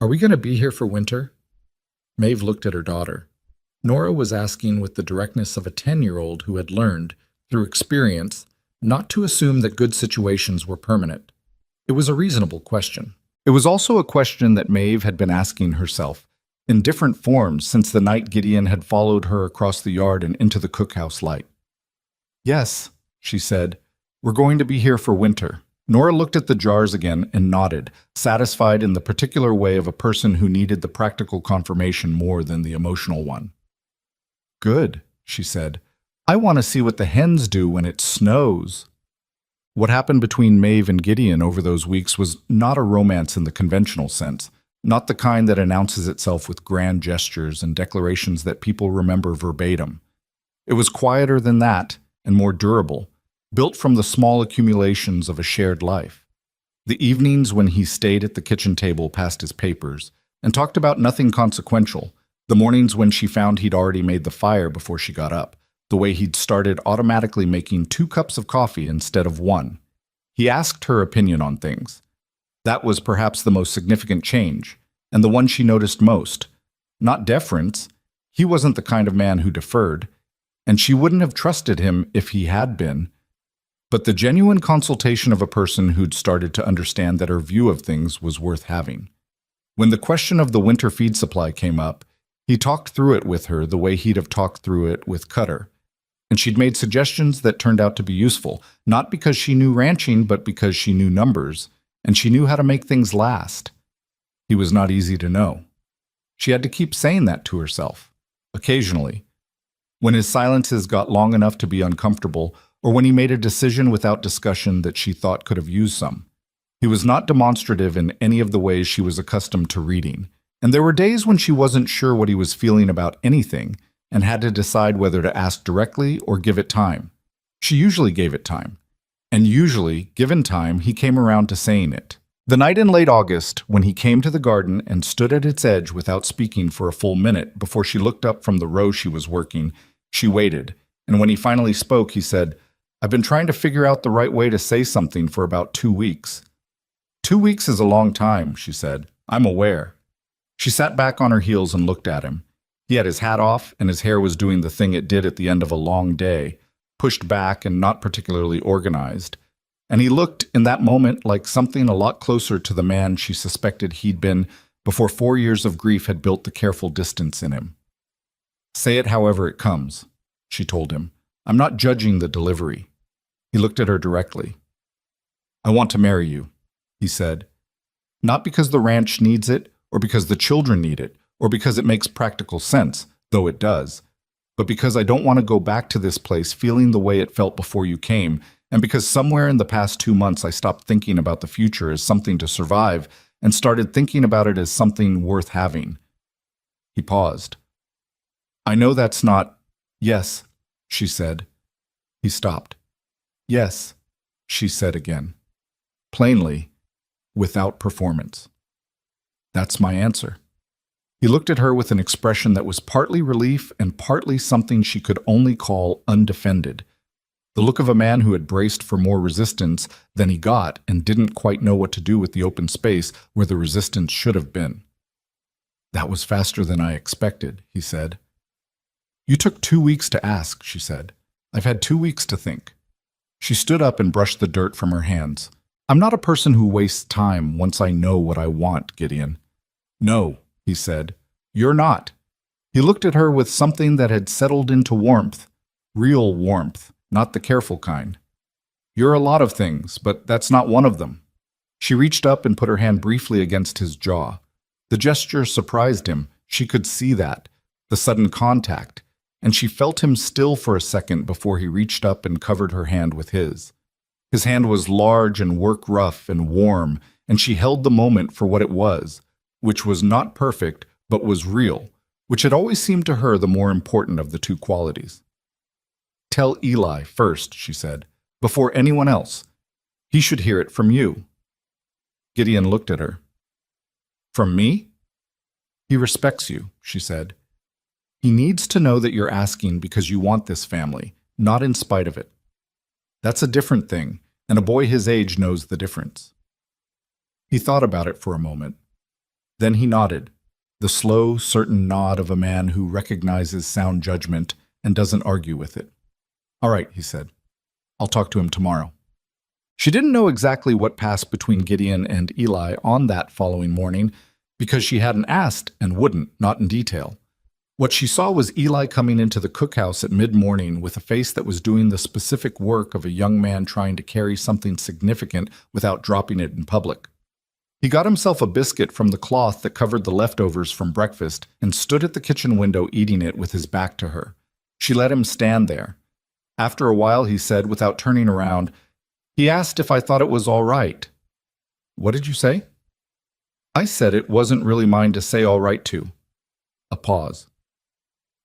"Are we going to be here for winter?" Maeve looked at her daughter. Nora was asking with the directness of a 10-year-old who had learned, through experience, not to assume that good situations were permanent. It was a reasonable question. It was also a question that Maeve had been asking herself, in different forms since the night Gideon had followed her across the yard and into the cookhouse light. "Yes," she said, "we're going to be here for winter." Nora looked at the jars again and nodded, satisfied in the particular way of a person who needed the practical confirmation more than the emotional one. "Good," she said. "I want to see what the hens do when it snows." What happened between Maeve and Gideon over those weeks was not a romance in the conventional sense, not the kind that announces itself with grand gestures and declarations that people remember verbatim. It was quieter than that and more durable, built from the small accumulations of a shared life. The evenings when he stayed at the kitchen table past his papers and talked about nothing consequential, the mornings when she found he'd already made the fire before she got up, the way he'd started automatically making 2 cups of coffee instead of 1. He asked her opinion on things. That was perhaps the most significant change, and the one she noticed most. Not deference. He wasn't the kind of man who deferred, and she wouldn't have trusted him if he had been. But the genuine consultation of a person who'd started to understand that her view of things was worth having. When the question of the winter feed supply came up, he talked through it with her the way he'd have talked through it with Cutter. And she'd made suggestions that turned out to be useful, not because she knew ranching, but because she knew numbers, and she knew how to make things last. He was not easy to know. She had to keep saying that to herself, occasionally. When his silences got long enough to be uncomfortable, or when he made a decision without discussion that she thought could have used some. He was not demonstrative in any of the ways she was accustomed to reading, and there were days when she wasn't sure what he was feeling about anything and had to decide whether to ask directly or give it time. She usually gave it time, and usually, given time, he came around to saying it. The night in late August, when he came to the garden and stood at its edge without speaking for a full minute before she looked up from the row she was working, she waited, and when he finally spoke, he said, "I've been trying to figure out the right way to say something for about 2 weeks." 2 weeks is a long time, she said. "I'm aware." She sat back on her heels and looked at him. He had his hat off, and his hair was doing the thing it did at the end of a long day, pushed back and not particularly organized. And he looked in that moment like something a lot closer to the man she suspected he'd been before 4 years of grief had built the careful distance in him. "Say it however it comes," she told him. "I'm not judging the delivery." He looked at her directly. "I want to marry you," he said. "Not because the ranch needs it, or because the children need it, or because it makes practical sense, though it does, but because I don't want to go back to this place feeling the way it felt before you came, and because somewhere in the past 2 months I stopped thinking about the future as something to survive and started thinking about it as something worth having." He paused. "I know that's not—" "Yes," she said. He stopped. "Yes," she said again. Plainly, without performance. "That's my answer." He looked at her with an expression that was partly relief and partly something she could only call undefended. The look of a man who had braced for more resistance than he got and didn't quite know what to do with the open space where the resistance should have been. "That was faster than I expected," he said. "You took 2 weeks to ask," she said. "I've had 2 weeks to think." She stood up and brushed the dirt from her hands. "I'm not a person who wastes time once I know what I want, Gideon." "No," he said. "You're not." He looked at her with something that had settled into warmth. Real warmth, not the careful kind. "You're a lot of things, but that's not one of them." She reached up and put her hand briefly against his jaw. The gesture surprised him. She could see that, the sudden contact, and she felt him still for a second before he reached up and covered her hand with his. His hand was large and work-rough and warm, and she held the moment for what it was, which was not perfect, but was real, which had always seemed to her the more important of the two qualities. "Tell Eli first," she said, "before anyone else. He should hear it from you." Gideon looked at her. "From me?" "He respects you," she said. "He needs to know that you're asking because you want this family, not in spite of it. That's a different thing, and a boy his age knows the difference." He thought about it for a moment. Then he nodded, the slow, certain nod of a man who recognizes sound judgment and doesn't argue with it. "All right," he said. "I'll talk to him tomorrow." She didn't know exactly what passed between Gideon and Eli on that following morning because she hadn't asked and wouldn't, not in detail. What she saw was Eli coming into the cookhouse at mid-morning with a face that was doing the specific work of a young man trying to carry something significant without dropping it in public. He got himself a biscuit from the cloth that covered the leftovers from breakfast and stood at the kitchen window eating it with his back to her. She let him stand there. After a while, he said, without turning around, "He asked if I thought it was all right." "What did you say?" "I said it wasn't really mine to say all right to." A pause.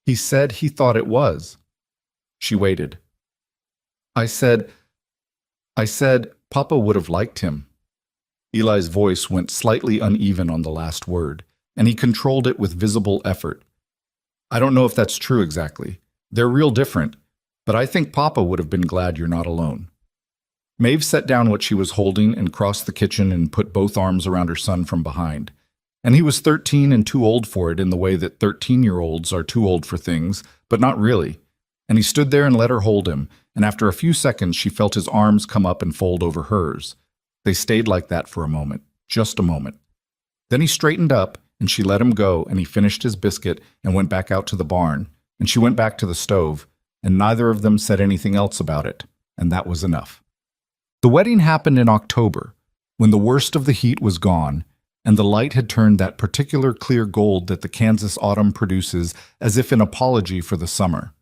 "He said he thought it was." She waited. I said, Papa would have liked him." Eli's voice went slightly uneven on the last word, and he controlled it with visible effort. "I don't know if that's true exactly. They're real different, but I think Papa would have been glad you're not alone." Maeve set down what she was holding and crossed the kitchen and put both arms around her son from behind. And he was 13 and too old for it in the way that 13-year-olds are too old for things, but not really. And he stood there and let her hold him, and after a few seconds she felt his arms come up and fold over hers. They stayed like that for a moment, just a moment. Then he straightened up, and she let him go, and he finished his biscuit and went back out to the barn, and she went back to the stove, and neither of them said anything else about it, and that was enough. The wedding happened in October, when the worst of the heat was gone, and the light had turned that particular clear gold that the Kansas autumn produces as if in apology for the summer.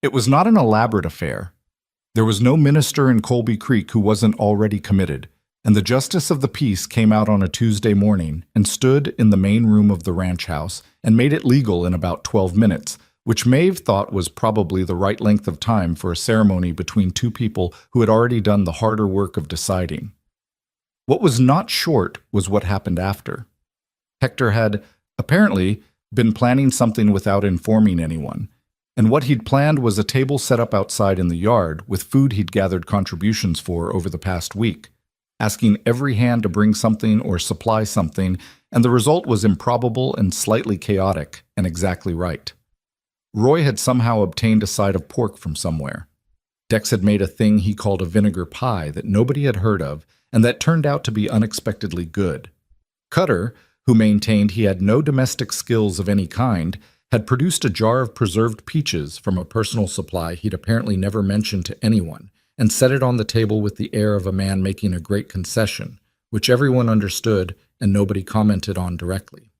It was not an elaborate affair. There was no minister in Colby Creek who wasn't already committed, and the justice of the peace came out on a Tuesday morning and stood in the main room of the ranch house and made it legal in about 12 minutes, which Maeve thought was probably the right length of time for a ceremony between two people who had already done the harder work of deciding. What was not short was what happened after. Hector had, apparently, been planning something without informing anyone, and what he'd planned was a table set up outside in the yard with food he'd gathered contributions for over the past week, asking every hand to bring something or supply something, and the result was improbable and slightly chaotic and exactly right. Roy had somehow obtained a side of pork from somewhere. Dex had made a thing he called a vinegar pie that nobody had heard of and that turned out to be unexpectedly good. Cutter, who maintained he had no domestic skills of any kind, had produced a jar of preserved peaches from a personal supply he'd apparently never mentioned to anyone, and set it on the table with the air of a man making a great concession, which everyone understood and nobody commented on directly.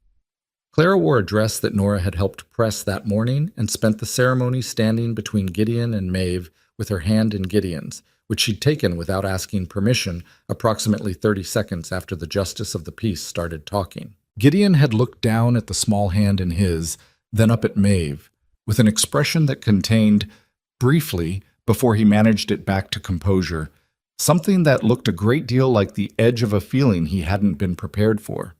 Clara wore a dress that Nora had helped press that morning and spent the ceremony standing between Gideon and Maeve with her hand in Gideon's, which she'd taken without asking permission approximately 30 seconds after the justice of the peace started talking. Gideon had looked down at the small hand in his, then up at Maeve, with an expression that contained, briefly, before he managed it back to composure, something that looked a great deal like the edge of a feeling he hadn't been prepared for.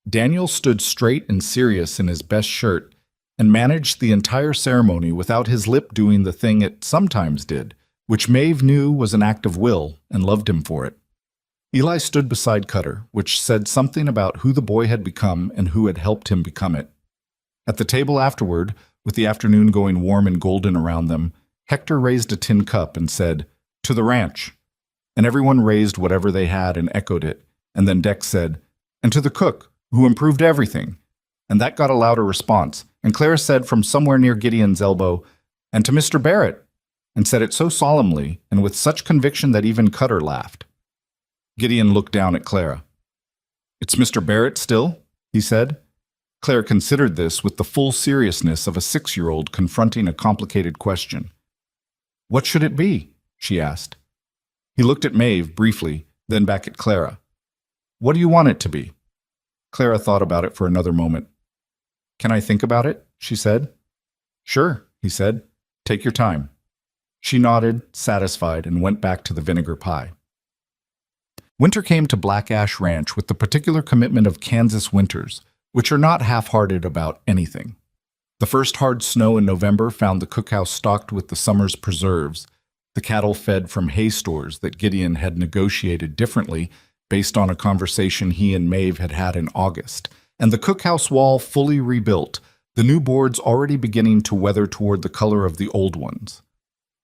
Daniel stood straight and serious in his best shirt and managed the entire ceremony without his lip doing the thing it sometimes did, which Maeve knew was an act of will and loved him for it. Eli stood beside Cutter, which said something about who the boy had become and who had helped him become it. At the table afterward, with the afternoon going warm and golden around them, Hector raised a tin cup and said, "To the ranch." And everyone raised whatever they had and echoed it, and then Dex said, "And to the cook, who improved everything." And that got a louder response, and Clara said from somewhere near Gideon's elbow, "And to Mr. Barrett," and said it so solemnly and with such conviction that even Cutter laughed. Gideon looked down at Clara. "It's Mr. Barrett still?" he said. Clara considered this with the full seriousness of a 6-year-old confronting a complicated question. "What should it be?" she asked. He looked at Maeve briefly, then back at Clara. "What do you want it to be?" Clara thought about it for another moment. "Can I think about it?" she said. "Sure," he said. "Take your time." She nodded, satisfied, and went back to the vinegar pie. Winter came to Black Ash Ranch with the particular commitment of Kansas winters, which are not half-hearted about anything. The first hard snow in November found the cookhouse stocked with the summer's preserves, the cattle fed from hay stores that Gideon had negotiated differently based on a conversation he and Maeve had had in August, and the cookhouse wall fully rebuilt, the new boards already beginning to weather toward the color of the old ones.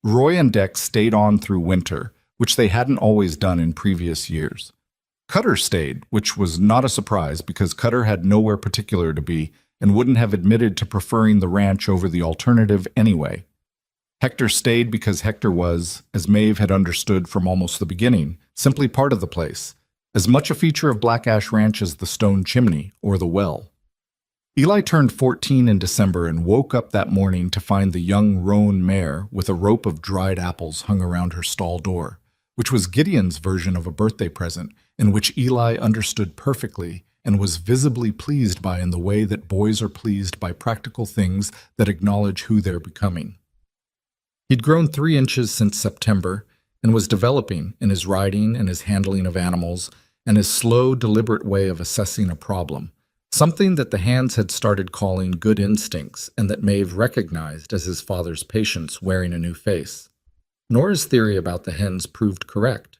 Roy and Dex stayed on through winter, which they hadn't always done in previous years. Cutter stayed, which was not a surprise because Cutter had nowhere particular to be and wouldn't have admitted to preferring the ranch over the alternative anyway. Hector stayed because Hector was, as Maeve had understood from almost the beginning, simply part of the place, as much a feature of Black Ash Ranch as the stone chimney or the well. Eli turned 14 in December and woke up that morning to find the young roan mare with a rope of dried apples hung around her stall door, which was Gideon's version of a birthday present, in which Eli understood perfectly and was visibly pleased by in the way that boys are pleased by practical things that acknowledge who they're becoming. He'd grown 3 inches since September and was developing in his riding and his handling of animals and his slow, deliberate way of assessing a problem, something that the hands had started calling good instincts and that Maeve recognized as his father's patience wearing a new face. Nora's theory about the hens proved correct.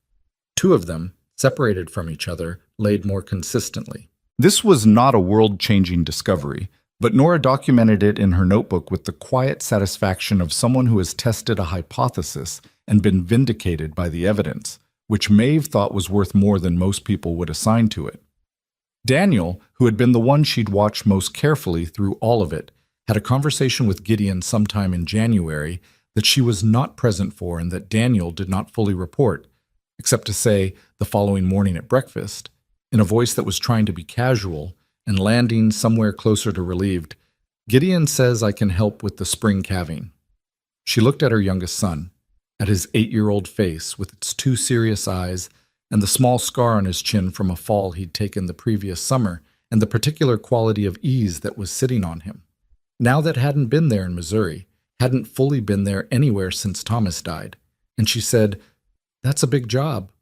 2 of them, separated from each other, laid more consistently. This was not a world-changing discovery, but Nora documented it in her notebook with the quiet satisfaction of someone who has tested a hypothesis and been vindicated by the evidence, which Maeve thought was worth more than most people would assign to it. Daniel, who had been the one she'd watched most carefully through all of it, had a conversation with Gideon sometime in January that she was not present for and that Daniel did not fully report, except to say the following morning at breakfast, in a voice that was trying to be casual and landing somewhere closer to relieved, "Gideon says I can help with the spring calving." She looked at her youngest son, at his 8-year-old face with its 2 serious eyes and the small scar on his chin from a fall he'd taken the previous summer and the particular quality of ease that was sitting on him. Now that hadn't been there in Missouri, hadn't fully been there anywhere since Thomas died, and she said, "That's a big job."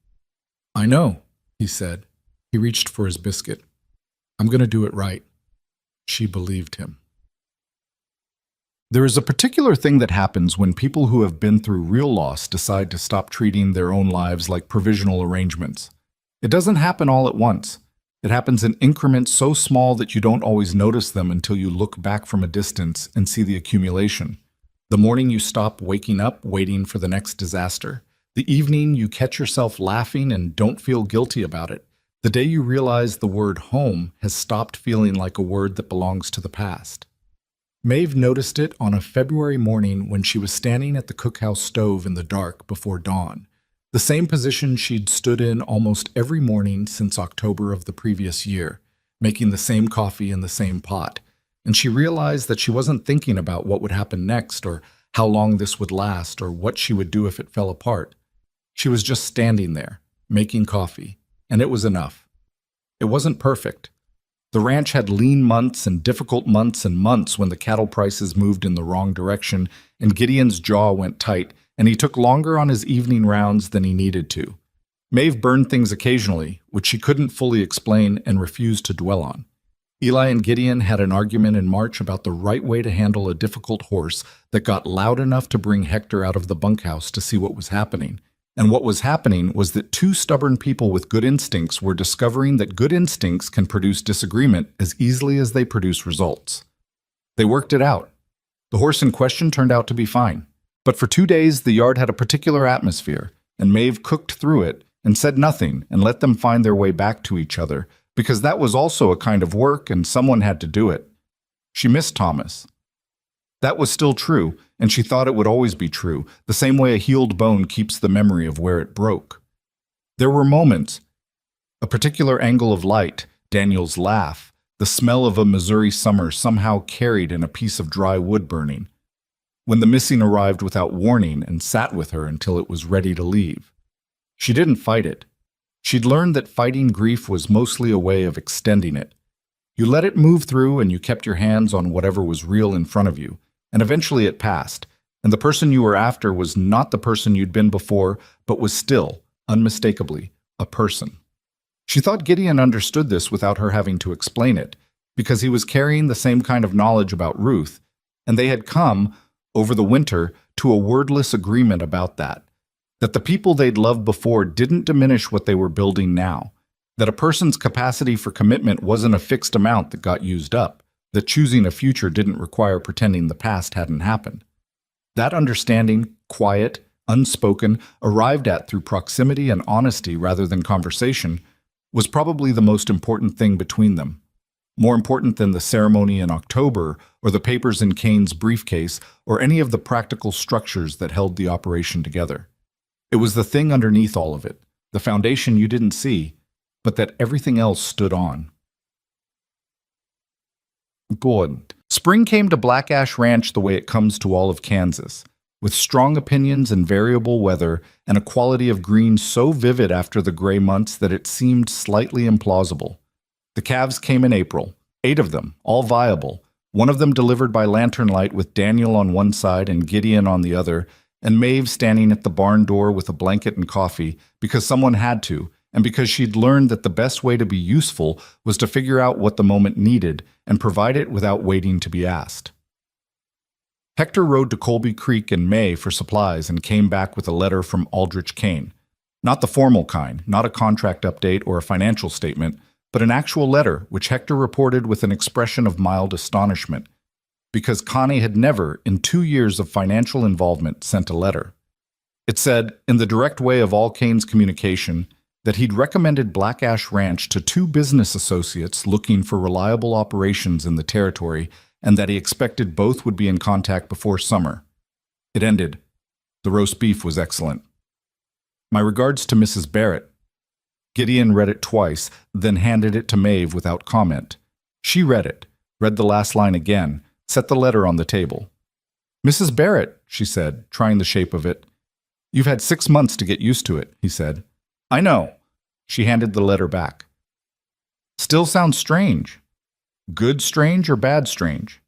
"I know," he said. He reached for his biscuit. "I'm going to do it right." She believed him. There is a particular thing that happens when people who have been through real loss decide to stop treating their own lives like provisional arrangements. It doesn't happen all at once. It happens in increments so small that you don't always notice them until you look back from a distance and see the accumulation. The morning you stop waking up waiting for the next disaster. The evening you catch yourself laughing and don't feel guilty about it. The day you realize the word home has stopped feeling like a word that belongs to the past. Maeve noticed it on a February morning when she was standing at the cookhouse stove in the dark before dawn, the same position she'd stood in almost every morning since October of the previous year, making the same coffee in the same pot. And she realized that she wasn't thinking about what would happen next or how long this would last or what she would do if it fell apart. She was just standing there, making coffee, and it was enough. It wasn't perfect. The ranch had lean months and difficult months and months when the cattle prices moved in the wrong direction and Gideon's jaw went tight and he took longer on his evening rounds than he needed to. Maeve burned things occasionally, which she couldn't fully explain and refused to dwell on. Eli and Gideon had an argument in March about the right way to handle a difficult horse that got loud enough to bring Hector out of the bunkhouse to see what was happening. And what was happening was that two stubborn people with good instincts were discovering that good instincts can produce disagreement as easily as they produce results. They worked it out. The horse in question turned out to be fine. But for 2 days, the yard had a particular atmosphere, and Maeve cooked through it and said nothing and let them find their way back to each other, because that was also a kind of work and someone had to do it. She missed Thomas. That was still true, and she thought it would always be true, the same way a healed bone keeps the memory of where it broke. There were moments, a particular angle of light, Daniel's laugh, the smell of a Missouri summer somehow carried in a piece of dry wood burning, when the missing arrived without warning and sat with her until it was ready to leave. She didn't fight it. She'd learned that fighting grief was mostly a way of extending it. You let it move through and you kept your hands on whatever was real in front of you, and eventually it passed, and the person you were after was not the person you'd been before, but was still, unmistakably, a person. She thought Gideon understood this without her having to explain it, because he was carrying the same kind of knowledge about Ruth, and they had come, over the winter, to a wordless agreement about that the people they'd loved before didn't diminish what they were building now, that a person's capacity for commitment wasn't a fixed amount that got used up, that choosing a future didn't require pretending the past hadn't happened. That understanding, quiet, unspoken, arrived at through proximity and honesty rather than conversation, was probably the most important thing between them. More important than the ceremony in October or the papers in Kane's briefcase or any of the practical structures that held the operation together. It was the thing underneath all of it, the foundation you didn't see, but that everything else stood on. Good. Spring came to Black Ash Ranch the way it comes to all of Kansas, with strong opinions and variable weather and a quality of green so vivid after the gray months that it seemed slightly implausible. The calves came in April, 8 of them, all viable, one of them delivered by lantern light with Daniel on one side and Gideon on the other, and Maeve standing at the barn door with a blanket and coffee because someone had to, and because she'd learned that the best way to be useful was to figure out what the moment needed and provide it without waiting to be asked. Hector rode to Colby Creek in May for supplies and came back with a letter from Aldrich Kane. Not the formal kind, not a contract update or a financial statement, but an actual letter which Hector reported with an expression of mild astonishment, because Connie had never, in 2 years of financial involvement, sent a letter. It said, in the direct way of all Kane's communication, that he'd recommended Black Ash Ranch to 2 business associates looking for reliable operations in the territory and that he expected both would be in contact before summer. It ended. The roast beef was excellent. My regards to Mrs. Barrett. Gideon read it twice, then handed it to Maeve without comment. She read it, read the last line again, set the letter on the table. Mrs. Barrett, she said, trying the shape of it. You've had 6 months to get used to it, he said. I know. She handed the letter back. Still sounds strange. Good strange or bad strange?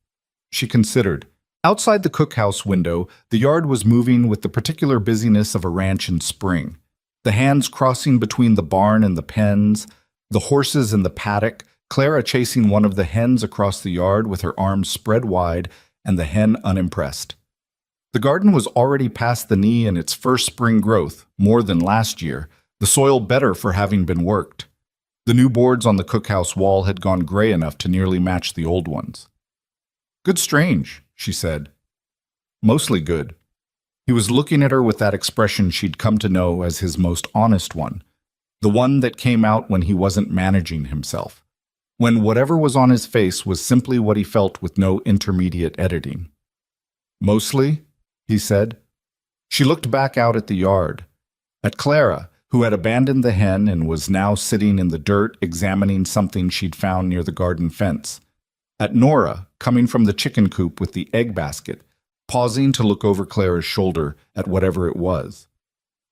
She considered. Outside the cookhouse window, the yard was moving with the particular busyness of a ranch in spring. The hands crossing between the barn and the pens, the horses in the paddock, Clara chasing one of the hens across the yard with her arms spread wide and the hen unimpressed. The garden was already past the knee in its first spring growth, more than last year, the soil better for having been worked. The new boards on the cookhouse wall had gone gray enough to nearly match the old ones. Good strange, she said. Mostly good. He was looking at her with that expression she'd come to know as his most honest one, the one that came out when he wasn't managing himself, when whatever was on his face was simply what he felt with no intermediate editing. Mostly, he said. She looked back out at the yard, at Clara, who had abandoned the hen and was now sitting in the dirt examining something she'd found near the garden fence, at Nora, coming from the chicken coop with the egg basket, pausing to look over Clara's shoulder at whatever it was,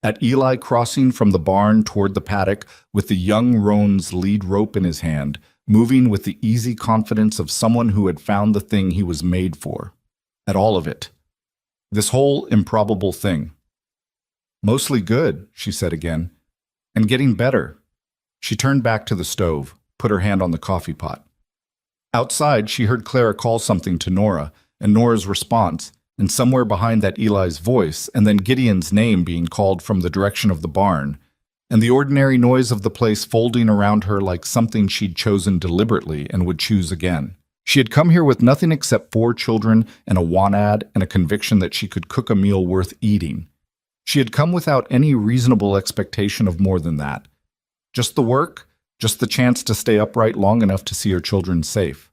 at Eli crossing from the barn toward the paddock with the young roan's lead rope in his hand, moving with the easy confidence of someone who had found the thing he was made for, at all of it. This whole improbable thing. Mostly good, she said again, and getting better. She turned back to the stove, put her hand on the coffee pot. Outside, she heard Clara call something to Nora, and Nora's response, and somewhere behind that Eli's voice, and then Gideon's name being called from the direction of the barn, and the ordinary noise of the place folding around her like something she'd chosen deliberately and would choose again. She had come here with nothing except 4 children and a want-ad and a conviction that she could cook a meal worth eating. She had come without any reasonable expectation of more than that. Just the work, just the chance to stay upright long enough to see her children safe.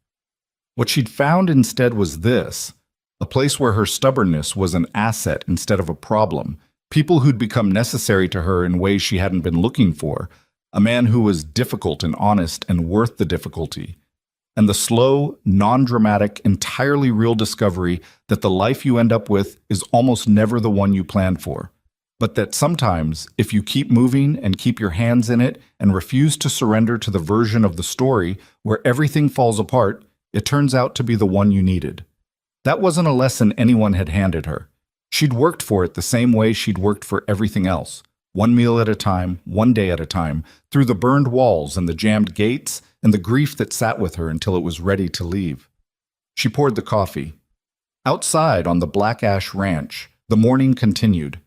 What she'd found instead was this, a place where her stubbornness was an asset instead of a problem, people who'd become necessary to her in ways she hadn't been looking for, a man who was difficult and honest and worth the difficulty, and the slow, non-dramatic, entirely real discovery that the life you end up with is almost never the one you planned for, but that sometimes, if you keep moving and keep your hands in it and refuse to surrender to the version of the story where everything falls apart, it turns out to be the one you needed. That wasn't a lesson anyone had handed her. She'd worked for it the same way she'd worked for everything else, one meal at a time, one day at a time, through the burned walls and the jammed gates and the grief that sat with her until it was ready to leave. She poured the coffee. Outside on the Black Ash Ranch, the morning continued.